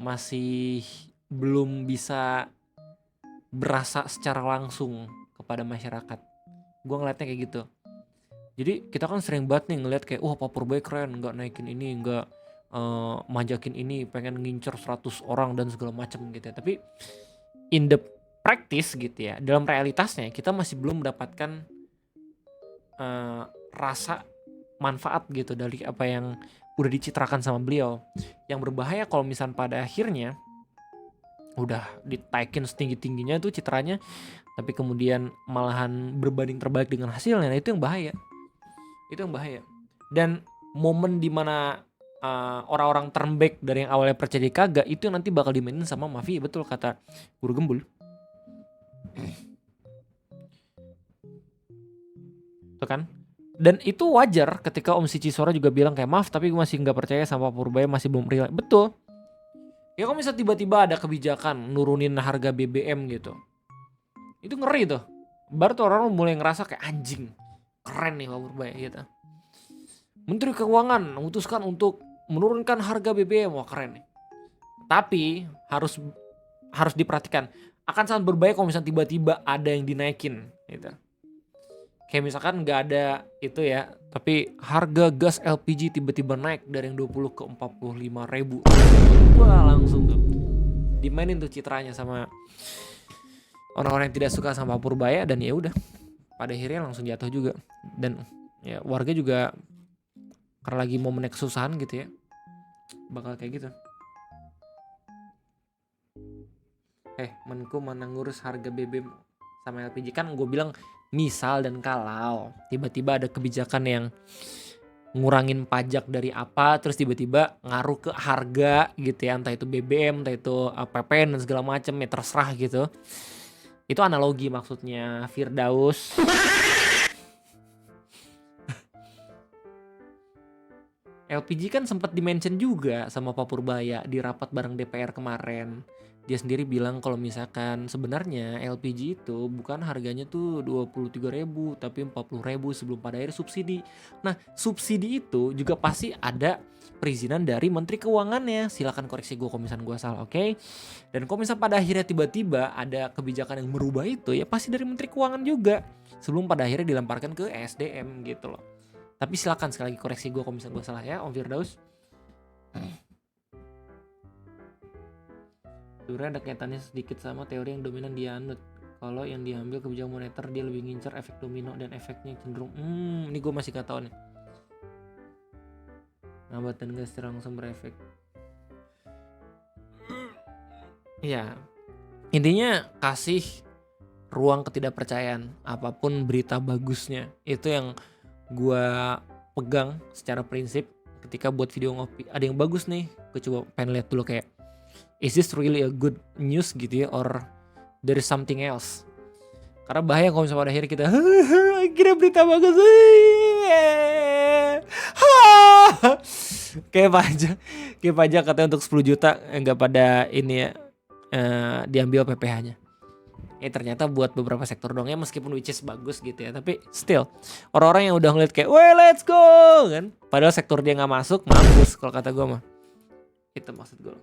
masih belum bisa berasa secara langsung kepada masyarakat. Gue ngeliatnya kayak gitu. Jadi kita kan sering banget nih ngeliat kayak, wah Pak Purbaya keren, nggak naikin ini, nggak majakin ini, pengen ngincer 100 orang dan segala macam gitu ya. Tapi in the practice gitu ya, dalam realitasnya kita masih belum mendapatkan rasa manfaat gitu dari apa yang udah dicitrakan sama beliau. Yang berbahaya kalau misalnya pada akhirnya udah ditaikin setinggi-tingginya tuh citranya, tapi kemudian malahan berbanding terbalik dengan hasilnya. Nah, itu yang bahaya. Itu yang bahaya. Dan momen dimana orang-orang turn back dari yang awalnya percaya kagak, itu yang nanti bakal dimainin sama mafia. Betul kata Guru Gembul. Tuh kan? Dan itu wajar ketika Om Sici Sora juga bilang kayak, maaf tapi gue masih nggak percaya sama Pak Purbaya, masih belum real. Betul. Ya kalau misalnya tiba-tiba ada kebijakan nurunin harga BBM gitu, itu ngeri tuh. Baru tuh orang mulai ngerasa kayak anjing, keren nih Pak Purbaya gitu. Menteri Keuangan memutuskan untuk menurunkan harga BBM, wah keren nih. Tapi harus diperhatikan, akan sangat berbahaya kalau misalnya tiba-tiba ada yang dinaikin gitu. Kayak misalkan nggak ada itu ya, tapi harga gas LPG tiba-tiba naik dari yang 20 ke 45 ribu. Wah langsung tuh dimainin tuh citranya sama orang-orang yang tidak suka sama Pak Purbaya, dan ya udah pada akhirnya langsung jatuh juga. Dan ya warga juga karena lagi momen kesusahan gitu ya, bakal kayak gitu. Menku mana ngurus harga BBM sama LPG? Kan gue bilang misal dan kalau tiba-tiba ada kebijakan yang ngurangin pajak dari apa, terus tiba-tiba ngaruh ke harga gitu ya, entah itu BBM, entah itu PPN dan segala macam, ya terserah gitu. Itu analogi maksudnya Firdaus. LPG kan sempat dimention juga sama Pak Purbaya di rapat bareng DPR kemarin. Dia sendiri bilang kalau misalkan sebenarnya LPG itu bukan harganya tuh 23.000 tapi 40.000 sebelum pada akhirnya subsidi. Nah, subsidi itu juga pasti ada perizinan dari Menteri Keuangannya. Silakan koreksi gue kalau misalkan gue salah, oke? Dan kalau misalkan pada akhirnya tiba-tiba ada kebijakan yang merubah itu, ya pasti dari Menteri Keuangan juga. Sebelum pada akhirnya dilemparkan ke SDM gitu loh. Tapi silakan sekali lagi koreksi gue kalau misalkan gue salah ya, Om Firdaus. Sebenarnya ada kaitannya sedikit sama teori yang dominan dianut. Kalau yang diambil kebijakan moneter, dia lebih ngincer efek domino dan efeknya cenderung ini gue masih gak tahu nih. Ngambat dan gas langsung berefek. Ya, intinya kasih ruang ketidakpercayaan apapun berita bagusnya. Itu yang gue pegang secara prinsip ketika buat video ngopi. Ada yang bagus nih, gue coba pengen lihat dulu kayak, is this really a good news gitu ya, or there is something else. Karena bahaya kalau misalnya pada akhirnya kita kira berita bagus. Kayak pajak katanya untuk 10 juta enggak pada ini ya, diambil PPh-nya. Ternyata buat beberapa sektor dong ya, meskipun which is bagus gitu ya, tapi still orang-orang yang udah ngeliat kayak, weh let's go kan, padahal sektor dia nggak masuk, mampus kalau kata gue mah. Itu maksud gue.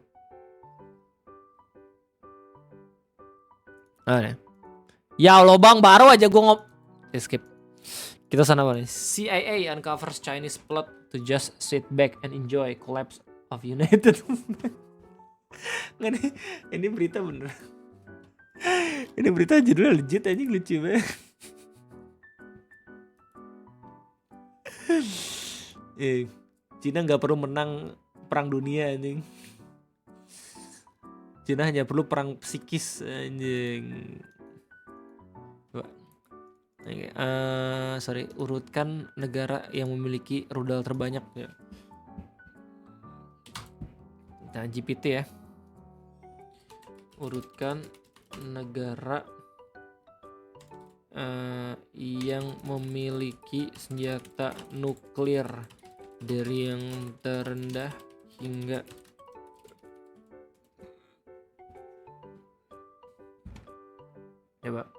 Ya Allah bang, baru aja gue skip. Kita sana nih. CIA uncovers Chinese plot to just sit back and enjoy collapse of United. Nggak nih, ini berita bener. Ini berita judulnya legit aja, lucu banget. Cina nggak perlu menang perang dunia anjing. Cina hanya perlu perang psikis anjing. Urutkan negara yang memiliki rudal terbanyak ya. Nah, GPT ya. Urutkan negara yang memiliki senjata nuklir dari yang terendah hingga coba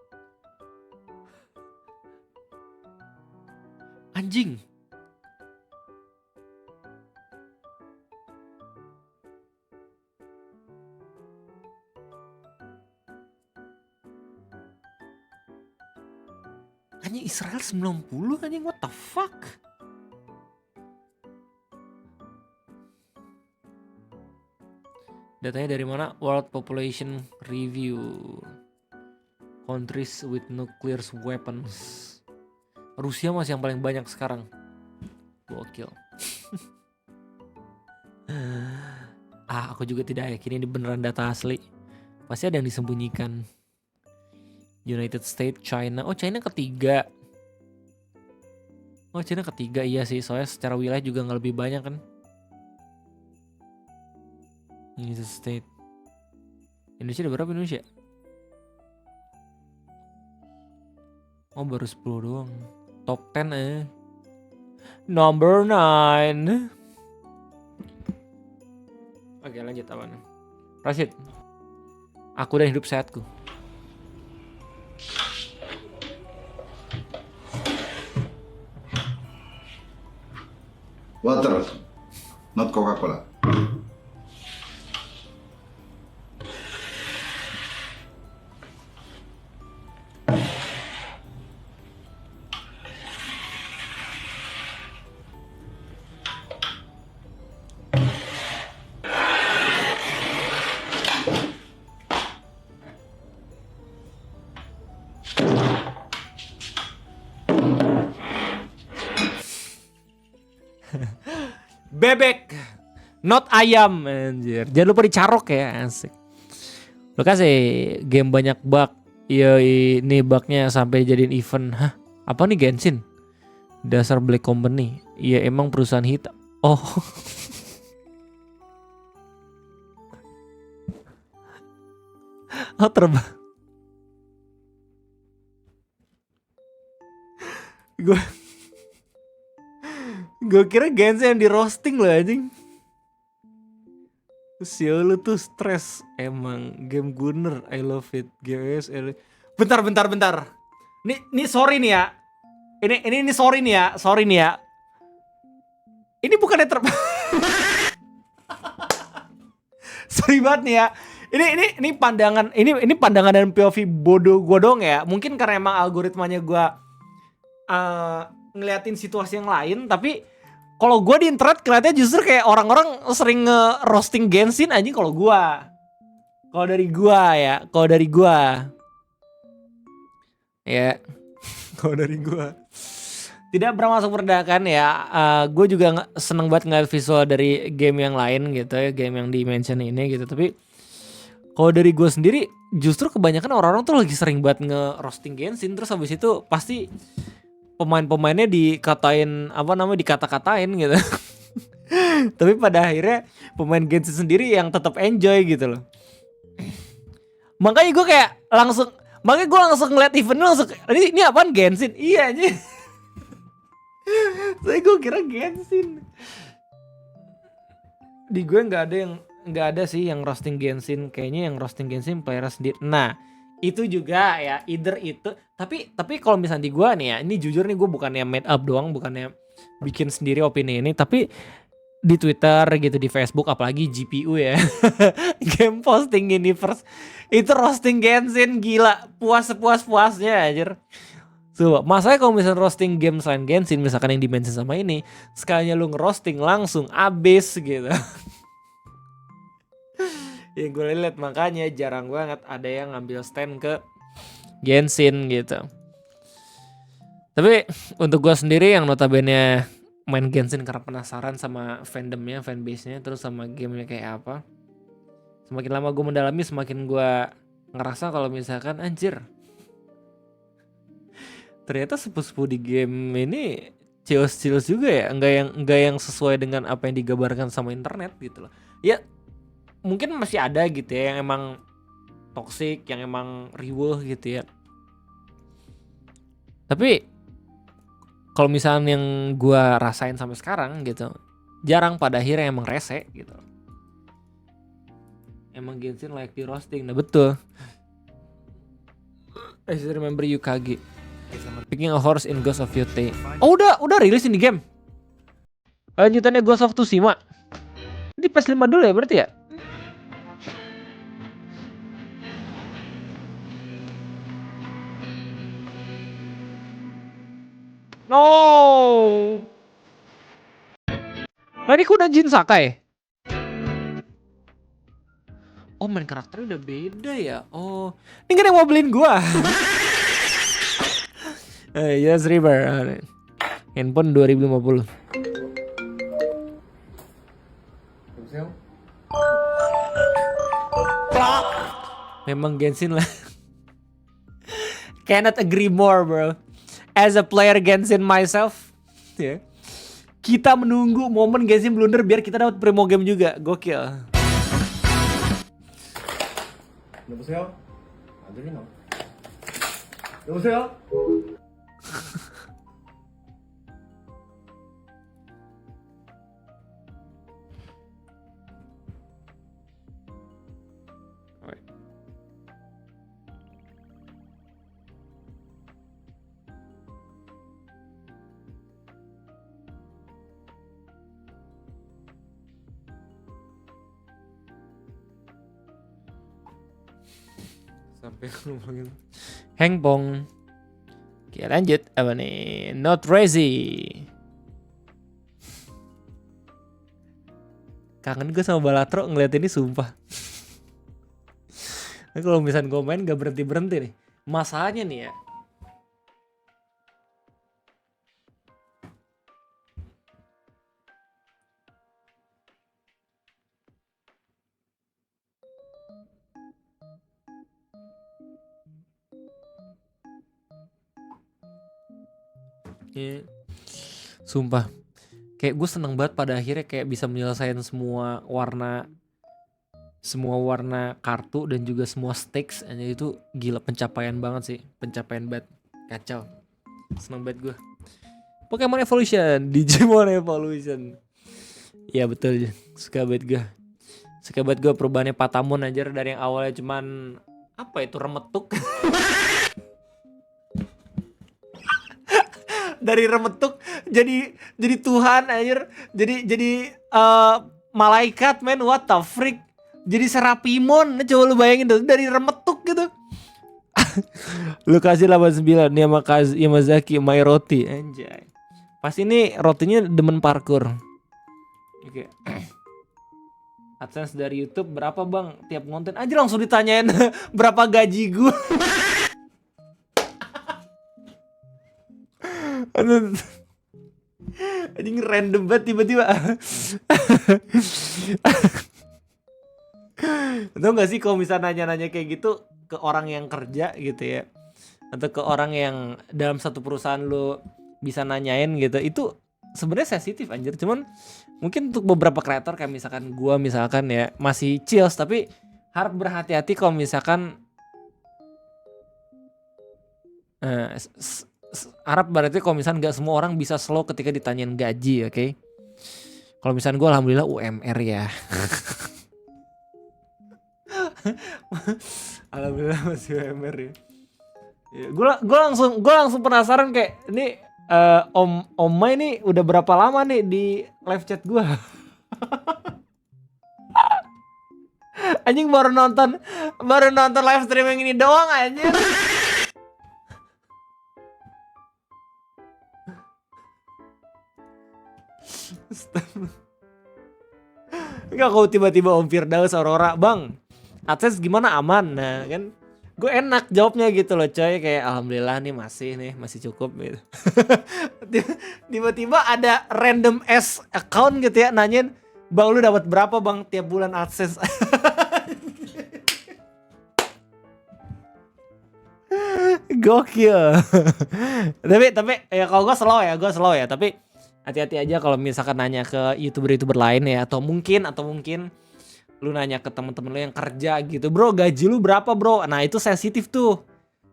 Anjing. Anjing Israel 90 anjing, what the fuck? Datanya dari mana? World Population Review. Countries with nuclear weapons. Rusia masih yang paling banyak sekarang. Gokil. Aku juga tidak yakin ini beneran data asli. Pasti ada yang disembunyikan. United States, China. Oh, China ketiga. Oh, China ketiga, iya sih. Soalnya secara wilayah juga nggak lebih banyak kan. United States. Indonesia ada berapa Indonesia? Oh, baru 10 doang. Top 10 Number 9. Oke, lanjut apaan? Rashid. Aku dan hidup sehatku. Water, not Coca-Cola. Bebek, not ayam, anjir. Jangan lupa dicarok ya, asik. Lo kasih game banyak bug. Iya, ini bugnya sampai jadiin event. Hah? Apa nih Genshin? Dasar Black Company. Iya emang perusahaan hitam. Oh. Oh terbang. Gue kira Genshin yang di roasting loh anjing. Sial lu tuh stres. Emang game Gunner, I love it. GWS. Bentar. Nih sorry nih ya. Ini sorry nih ya. Sorry nih ya. Ini bukannya sorry banget nih ya. Ini pandangan dan POV bodoh gue dong ya. Mungkin karena emang algoritmanya gue ngeliatin situasi yang lain, tapi kalau gue di internet kelihatannya justru kayak orang-orang sering nge-roasting Genshin anjing kalau gue. Kalau dari gue ya, ya, kalau dari gue tidak bermaksud merendahkan ya. Gue juga seneng banget ngeliat visual dari game yang lain gitu ya, game yang di-mention ini gitu. Tapi kalau dari gue sendiri, justru kebanyakan orang-orang tuh lagi sering banget nge-roasting Genshin, terus habis itu pasti pemain-pemainnya dikata-katain gitu. Tapi pada akhirnya pemain Genshin sendiri yang tetap enjoy gitu loh. Makanya gue langsung ngeliat eventnya langsung, ini apaan Genshin? Iya aja. Saya gue kira Genshin. Di gue nggak ada sih yang roasting Genshin. Kayaknya yang roasting Genshin player sendiri. Nah, itu juga ya, either itu. Tapi kalau misalnya di gue nih ya, ini jujur nih gue bukannya made up doang, bukannya bikin sendiri opini ini, tapi di Twitter gitu, di Facebook, apalagi GPU ya. Game Posting Universe itu roasting Genshin gila, puas-puasnya anjir. So, masanya kalau misalnya roasting game selain Genshin, misalkan yang dimention sama ini, sekalinya lu ngerosting langsung abis gitu. Ya gue liat, makanya jarang banget ada yang ngambil stand ke Genshin gitu. Tapi untuk gue sendiri yang notabene main Genshin karena penasaran sama fandomnya, fanbase-nya, terus sama gamenya kayak apa, semakin lama gue mendalami, semakin gue ngerasa kalau misalkan anjir, ternyata sepuh-sepuh di game ini cios juga ya, enggak yang sesuai dengan apa yang digambarkan sama internet gitu loh. Ya mungkin masih ada gitu ya yang emang toxic, yang emang riweuh gitu ya. Tapi kalau misalnya yang gue rasain sampai sekarang gitu, jarang pada akhirnya emang rese gitu. Emang Genshin layak di roasting, nah betul. I still remember Yukage. Picking a horse in Ghost of Yotei. Oh udah rilis ini game. Lanjutannya Ghost of Tsushima. Di PS5 dulu ya berarti ya? No. Nah ini kuda Jin Sakai. Oh main karakternya udah beda ya. Oh ini kan yang mau beliin gua. Yes River. Handphone 2050. Memang Genshin lah. Cannot agree more bro. As a player Genshin myself, ya. Kita menunggu momen Genshin blunder biar kita dapat primo game juga. Gokil. 여보세요? 안 들리나? 여보세요? Sampai ngomongin Hengpong. Oke lanjut apa nih? Not Crazy. Kangen gue sama Balatro ngeliat ini sumpah. Nah, kalau misalnya gue main gak berhenti nih. Masalahnya nih ya. Yeah. Sumpah kayak gue seneng banget pada akhirnya kayak bisa menyelesaikan semua warna kartu dan juga semua stakes. Itu gila pencapaian banget sih, pencapaian banget, kacau, seneng banget gue. Pokemon Evolution, Digimon Evolution, ya betul, suka banget gue perubahannya Patamon aja dari yang awalnya cuman apa itu remetuk. Dari remetuk jadi Tuhan anjir, jadi malaikat men, what the freak, jadi Serapimon. Coba lu bayangin tuh dari remetuk gitu. Lu kasih 89 nih sama Yamazaki My Roti anjay. Pas ini rotinya demen parkour. Oke. AdSense dari YouTube berapa bang tiap konten? Aja langsung ditanyain berapa gaji gue. Anjing random banget tiba-tiba. Tahu gak sih kalau misalnya nanya-nanya kayak gitu ke orang yang kerja gitu ya, atau ke orang yang dalam satu perusahaan lu bisa nanyain gitu, itu sebenarnya sensitif anjir. Cuman mungkin untuk beberapa kreator kayak misalkan gua misalkan ya masih chills, tapi harap berhati-hati kalau misalkan harap berarti kalau misalnya nggak semua orang bisa slow ketika ditanyain gaji, oke? Kalau misalnya gue alhamdulillah UMR ya. Alhamdulillah masih UMR ya. Gue langsung penasaran kayak ini Om Mai ini udah berapa lama nih di live chat gue? Anjing baru nonton live streaming ini doang anjir. Enggak, kalau tiba-tiba Om Firdaus Aurora, bang AdSense gimana, aman? Nah kan gue enak jawabnya gitu loh coy, kayak alhamdulillah nih masih cukup gitu. Tiba-tiba ada random ass account gitu ya nanyain, bang lu dapat berapa bang tiap bulan AdSense? Gokil. tapi ya kalau gue slow ya, tapi hati-hati aja kalau misalkan nanya ke YouTuber lain ya, atau mungkin lu nanya ke temen-temen lu yang kerja gitu, bro gaji lu berapa bro? Nah itu sensitif tuh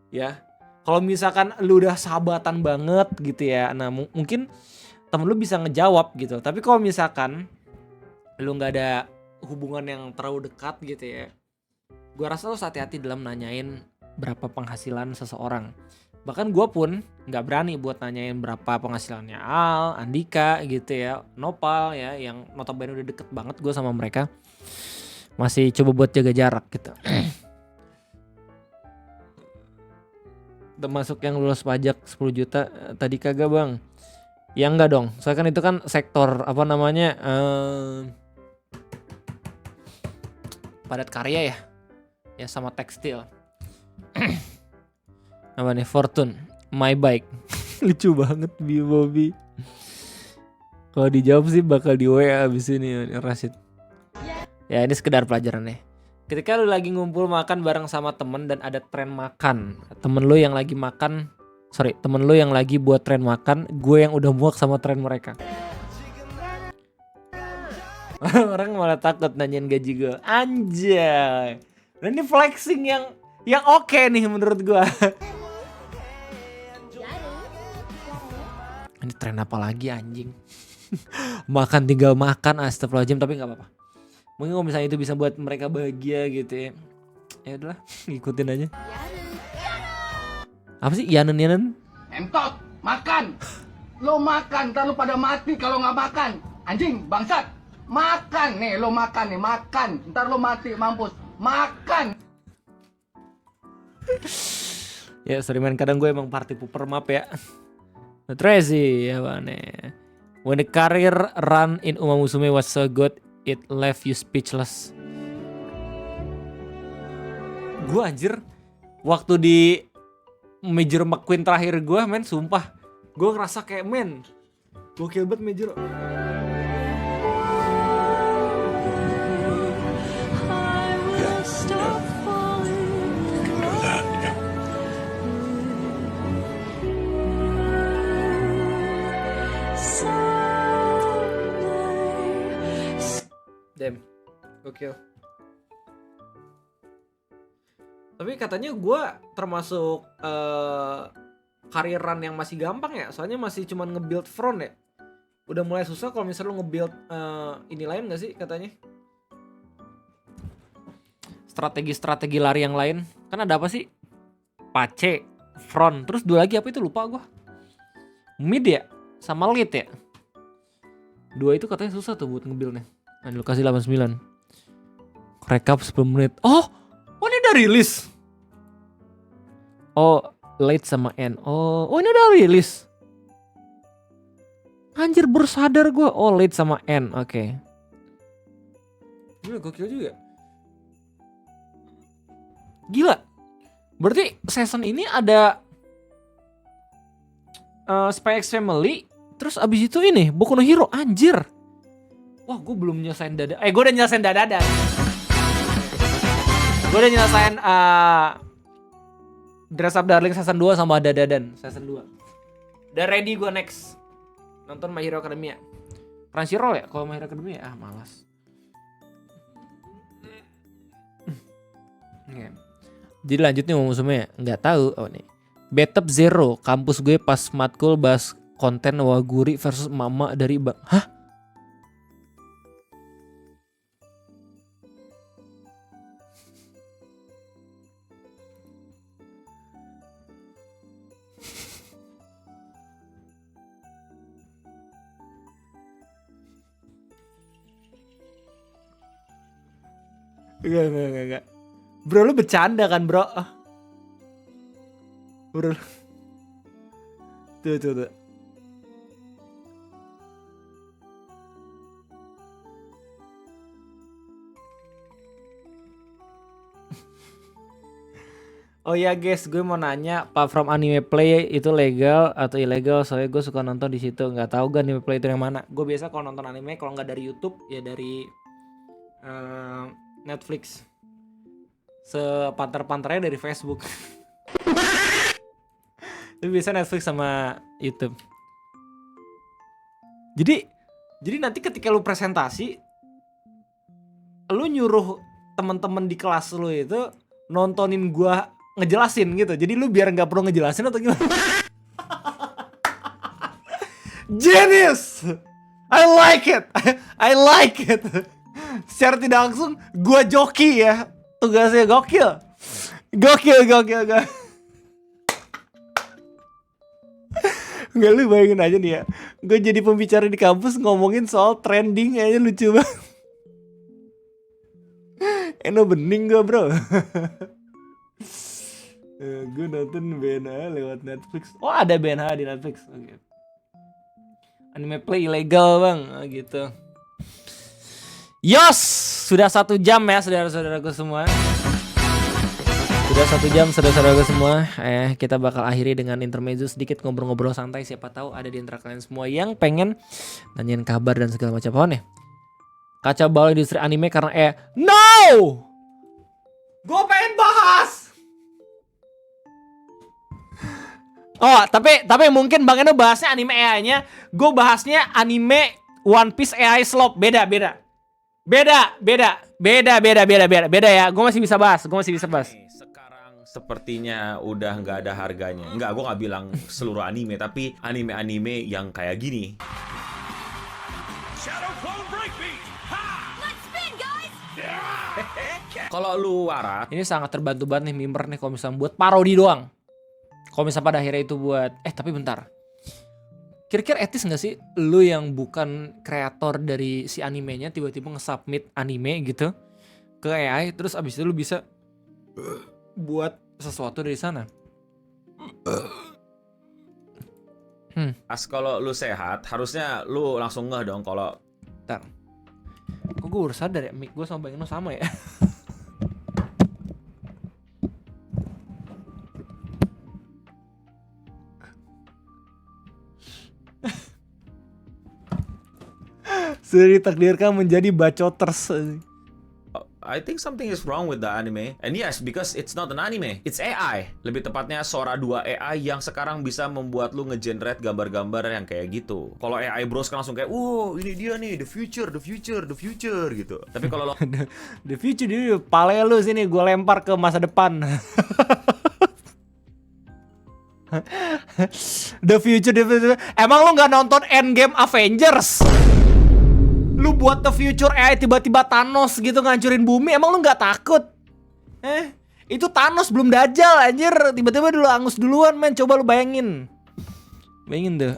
ya. Kalau misalkan lu udah sahabatan banget gitu ya, nah mungkin temen lu bisa ngejawab gitu. Tapi kalau misalkan lu nggak ada hubungan yang terlalu dekat gitu ya, gua rasa lu hati-hati dalam nanyain berapa penghasilan seseorang. Bahkan gue pun nggak berani buat nanyain berapa penghasilannya Al, Andika gitu ya, Nopal ya, yang notabene udah deket banget gue sama mereka. Masih coba buat jaga jarak gitu. Termasuk yang lulus pajak 10 juta tadi kagak bang? Ya enggak dong, soalnya kan itu kan sektor apa namanya padat karya ya sama tekstil. Apa nih, Fortune, my bike. Lucu banget Bobby. Kalau dijawab sih bakal di WA abis ini Rashid. Ya ini sekedar pelajaran nih. Ketika lu lagi ngumpul makan bareng sama temen dan ada tren makan, temen lu yang lagi buat tren makan, gue yang udah muak sama tren mereka. Orang malah takut nanyain gaji gue. Anjay. Dan ini flexing yang oke nih menurut gue. Ini tren apa lagi anjing? Makan tinggal makan, astagfirullahaladzim, tapi gak apa-apa. Mungkin kalau misalnya itu bisa buat mereka bahagia gitu ya. Ya udahlah, ikutin aja. Apa sih Yanen? Entot, makan. Lo makan, ntar lo pada mati kalau nggak makan. Anjing, bangsat. Makan nih, lo makan nih, makan. Ntar lo mati, mampus. Makan. Ya sorry man, kadang gue emang party pooper, maaf ya. Tracy, ya nih. When the career run in Uma Musume was so good, it left you speechless. Gue anjir, waktu di Major McQueen terakhir gue men, sumpah gue ngerasa kayak men gokil banget Major. Damn, gokil. Tapi katanya gue termasuk career run yang masih gampang ya. Soalnya masih cuman nge-build front ya. Udah mulai susah kalau misalnya lo nge-build ini lain gak sih katanya. Strategi-strategi lari yang lain. Kan ada apa sih? Pace, front, terus dua lagi apa itu lupa gue. Mid ya? Sama lead ya? Dua itu katanya susah tuh buat nge-buildnya. Nah, lu kasih 89. Rekap 10 menit. Oh ini udah rilis. Oh, late sama N. Oh ini udah rilis. Anjir baru sadar gue. Oh late sama N. Oke. Gila gokil juga. Gila. Berarti season ini ada Spy X Family. Terus abis itu ini Boku no Hero. Anjir. Wah gue belum nyelesain dada. Gue udah nyelesain dada. Gue udah nyelesain Dress Up Darling season 2 sama Dadadan season 2. Udah ready gue next nonton My Hero Academia. Crunchyroll ya kalau My Hero Academia? Malas. Okay. Jadi lanjutnya mau musuhnya nggak tahu. Oh nih Betep Zero, kampus gue pas matkul bahas konten Waguri versus Mama dari Bang. Hah? Enggak. Bro lu bercanda kan bro? Bro. Tuh. Oh ya guys, gue mau nanya, Pak From Anime Play itu legal atau ilegal? Soalnya gue suka nonton di situ. Nggak tahu gak Anime Play itu yang mana? Gue biasa kalau nonton anime, kalau nggak dari YouTube ya dari Netflix. Sepantar-pantarnya dari Facebook. Tapi biasa Netflix sama YouTube. Jadi nanti ketika lu presentasi, lu nyuruh teman-teman di kelas lu itu nontonin gua ngejelasin gitu. Jadi lu biar nggak perlu ngejelasin atau gimana? Genius! I like it. Secara tidak langsung gua joki ya. Tugasnya gokil. Nggak, lu bayangin aja nih ya, gue jadi pembicara di kampus ngomongin soal trending aja lucu banget. Eno bening gue bro. Gue nonton BNH lewat Netflix. Oh ada BNH di Netflix. Oke. Anime play ilegal bang, gitu. Yos, sudah 1 jam ya saudara-saudaraku semua. Sudah 1 jam saudara-saudaraku semua. Kita bakal akhiri dengan intermezzo sedikit, ngobrol-ngobrol santai. Siapa tahu ada di antara kalian semua yang pengen nanyain kabar dan segala macam. Oh nih, kacau balau industri anime karena no! Gue pengen bahas. Oh, tapi mungkin Bang Eno bahasnya anime AI-nya, gue bahasnya anime One Piece AI slop. Beda ya. Gue masih bisa bahas. Sekarang sepertinya udah nggak ada harganya. Nggak, gue nggak bilang seluruh anime, tapi anime-anime yang kayak gini. Kalau lu waras, ini sangat terbantu banget nih Mimer nih kalau misalnya buat parodi doang. Kalau misalnya pada akhirnya itu buat tapi bentar. Kira-kira etis nggak sih lu yang bukan kreator dari si animenya tiba-tiba nge-submit anime gitu ke AI, terus abis itu lu bisa buat sesuatu dari sana? Kalau lu sehat, harusnya lu langsung ngeh dong kalau... Bentar. Kok gue udah sadar ya, mic gue sama Bang Eno sama ya? Sudah ditakdirkan menjadi bacoters. I think something is wrong with the anime. And yes, because it's not an anime, it's AI. Lebih tepatnya Sora 2 AI yang sekarang bisa membuat lu nge-generate gambar-gambar yang kayak gitu. Kalau AI bros kan langsung kayak, "Wow, ini dia nih, the future gitu." Tapi kalau lo the future dia pale lu sini gue lempar ke masa depan. The future. Emang lu nggak nonton Endgame Avengers? Lu buat the future AI tiba-tiba Thanos gitu ngancurin bumi, emang lu nggak takut? Itu Thanos belum dajal anjir, tiba-tiba dulu angus duluan men, coba lu bayangin deh.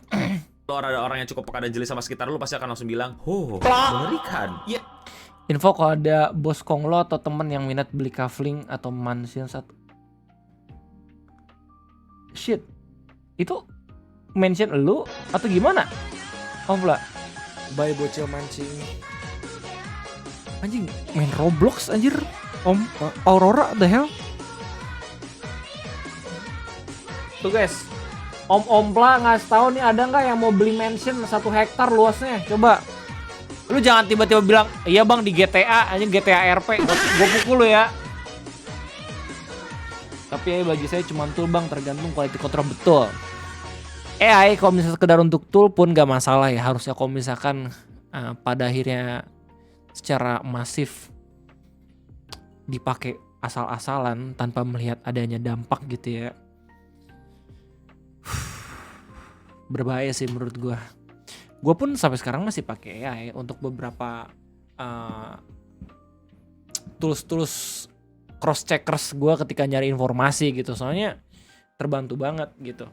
Kalau ada orang yang cukup peka dan jeli sama sekitar lu, pasti akan langsung bilang, "Oh, mengerikan." Yeah. Info kalau ada bos konglo atau temen yang minat beli kafling atau mansion satu. Shit, itu mention lu atau gimana? Om lah. Bye bocil mancing. Anjing main Roblox anjir. Om Aurora the hell. Tuh guys, Om Ompla ngasih tahu nih ada nggak yang mau beli mansion 1 hektar luasnya? Coba. Lu jangan tiba-tiba bilang, "Iya bang di GTA, anjing GTA RP." Gue pukul lu ya. Tapi bagi saya cuma tool bang, tergantung quality control betul. AI kalau misalnya sekedar untuk tool pun gak masalah ya. Harusnya kalau misalkan pada akhirnya secara masif dipakai asal-asalan tanpa melihat adanya dampak gitu ya, berbahaya sih menurut gue. Gue pun sampai sekarang masih pakai AI untuk beberapa tools cross-checkers gue ketika nyari informasi gitu. Soalnya terbantu banget gitu.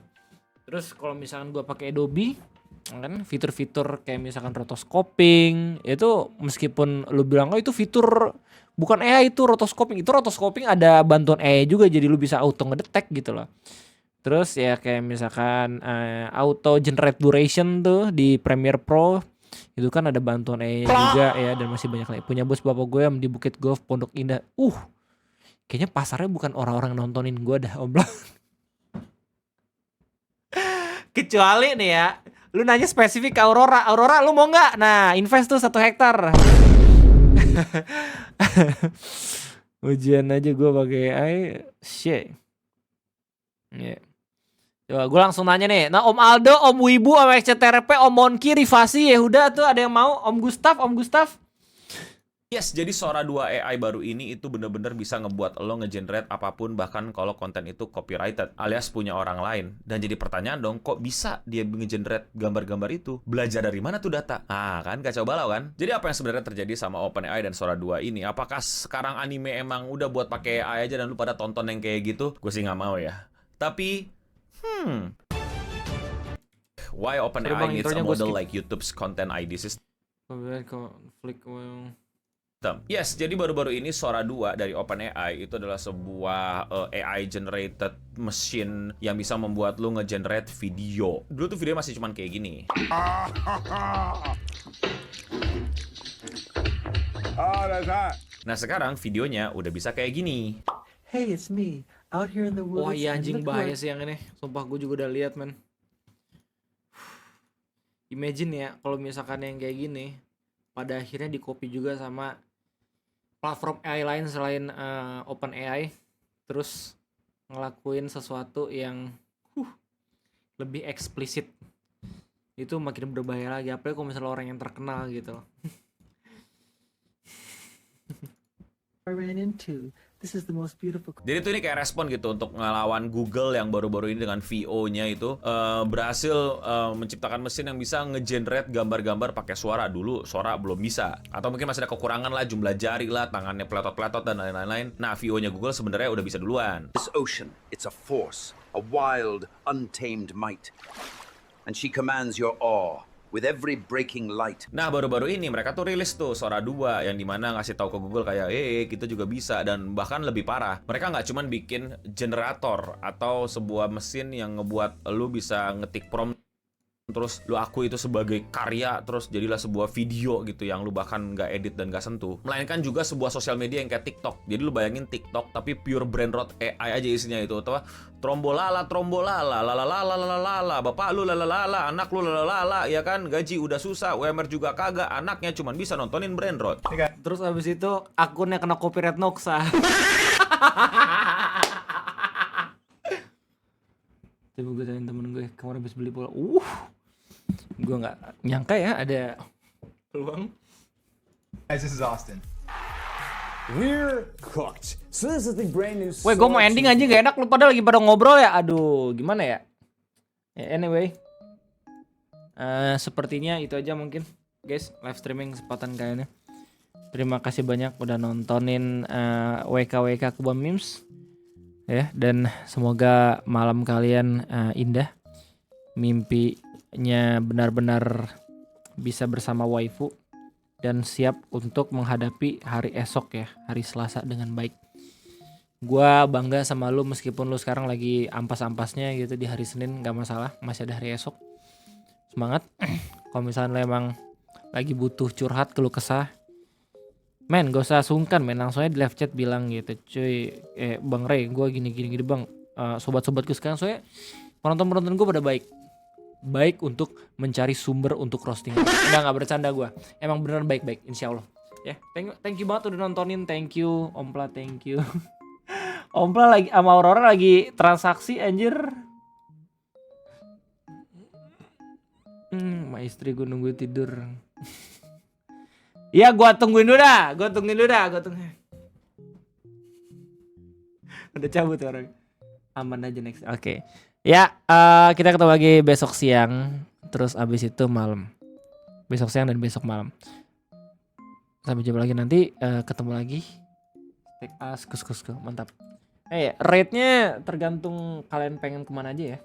Terus kalau misalkan gue pakai Adobe, kan fitur-fitur kayak misalkan rotoscoping itu, meskipun lu bilang itu fitur bukan AI, itu rotoscoping ada bantuan AI juga, jadi lu bisa auto ngedetect gitu loh. Terus ya kayak misalkan auto generate duration tuh di Premiere Pro itu kan ada bantuan AI juga ya, dan masih banyak lagi. Punya bos bapak gue yang di Bukit Golf Pondok Indah. Kayaknya pasarnya bukan orang-orang nontonin gue dah, oblong. Kecuali nih ya, lu nanya spesifik ke Aurora, lu mau nggak? Nah, invest tuh 1 hektar. Ujian aja gue pakai AI, shit. Yeah. Coba gue langsung nanya nih. Nah, Om Aldo, Om Wibu, Om XCTRP, Om Monki, Rivasi, Yehuda tuh ada yang mau? Om Gustaf. Yes, jadi Sora 2 AI baru ini itu bener-bener bisa ngebuat lo ngegenerate apapun, bahkan kalau konten itu copyrighted alias punya orang lain. Dan jadi pertanyaan dong, kok bisa dia ngegenerate gambar-gambar itu? Belajar dari mana tuh data? Kan kacau balau kan? Jadi apa yang sebenarnya terjadi sama OpenAI dan Sora 2 ini? Apakah sekarang anime emang udah buat pakai AI aja dan lu pada tonton yang kayak gitu? Gue sih nggak mau ya. Tapi, why Sorry OpenAI bang, needs a intronya gua model skip. like YouTube's content ID system? Konflik. Yes, jadi baru-baru ini Sora 2 dari OpenAI itu adalah sebuah AI generated machine yang bisa membuat lu nge-generate video. Dulu tuh video masih cuman kayak gini. Nah sekarang videonya udah bisa kayak gini. Hey, it's me. Out here in the woods. Wah iya and anjing look bahaya what- sih yang ini. Sumpah gue juga udah lihat men. Imagine ya kalau misalkan yang kayak gini pada akhirnya di copy juga sama platform AI lain selain OpenAI, terus ngelakuin sesuatu yang lebih eksplisit, itu makin berbahaya lagi. Apalagi kalau misalnya orang yang terkenal gitu loh. I ran into. This is the most beautiful. Jadi tuh ini kayak respon gitu untuk ngelawan Google yang baru-baru ini dengan VO-nya itu berhasil menciptakan mesin yang bisa nge-generate gambar-gambar pakai suara. Dulu Sora belum bisa, atau mungkin masih ada kekurangan lah, jumlah jari lah, tangannya peletot-peletot dan lain-lain. Nah VO-nya Google sebenarnya udah bisa duluan. This ocean, it's a force, a wild, untamed might. And she commands your awe with every breaking light. Nah baru-baru ini mereka tuh rilis tuh Sora 2 yang dimana ngasih tahu ke Google kayak kita juga bisa, dan bahkan lebih parah, mereka nggak cuman bikin generator atau sebuah mesin yang ngebuat lu bisa ngetik prompt terus lu akui itu sebagai karya, terus jadilah sebuah video gitu yang lu bahkan nggak edit dan nggak sentuh, melainkan juga sebuah sosial media yang kayak TikTok. Jadi lu bayangin TikTok tapi pure brain rot AI aja isinya itu, atau trombolala, lalalala, bapak lu lalalala, anak lu lalalala, ya kan, gaji udah susah, UMR juga kagak, anaknya cuman bisa nontonin brain rot. Terus abis itu akunnya kena copyright Noxa. Coba gue tanya temen gue kemarin habis beli bola. Gue nggak nyangka ya ada peluang. Guys, this is Austin. We're cooked. So this is the brand new. Weh, gue mau ending aja gak enak, lu pada lagi pada ngobrol ya. Aduh, gimana ya? Anyway, sepertinya itu aja mungkin, guys, live streaming kesempatan kayaknya. Terima kasih banyak udah nontonin WKWK Kebun Memes ya, dan semoga malam kalian indah, mimpinya benar-benar bisa bersama waifu dan siap untuk menghadapi hari esok ya, hari Selasa dengan baik. Gua bangga sama lu meskipun lu sekarang lagi ampas-ampasnya gitu di hari Senin, gak masalah, masih ada hari esok. Semangat. Kalau misalnya lu emang lagi butuh curhat, keluh kesah, men, gak usah sungkan men, langsung aja di live chat bilang gitu, cuy, Bang Ray, gue gini bang, sobat-sobatku sekarang soalnya penonton gue pada baik untuk mencari sumber untuk roasting. Nggak bercanda gue, emang beneran baik, insya Allah ya. Thank you banget udah nontonin, thank you Ompla, thank you. Ompla lagi sama Aurora lagi transaksi anjir. Ma istri gue nunggu tidur. Iya, gua tungguin dulu dah. Udah cabut orang. Aman aja next. Oke. Ya, kita ketemu lagi besok siang, terus abis itu malam. Besok siang dan besok malam. Sampai jumpa lagi nanti, ketemu lagi. Take us, mantap. Rate-nya tergantung kalian pengen kemana aja ya.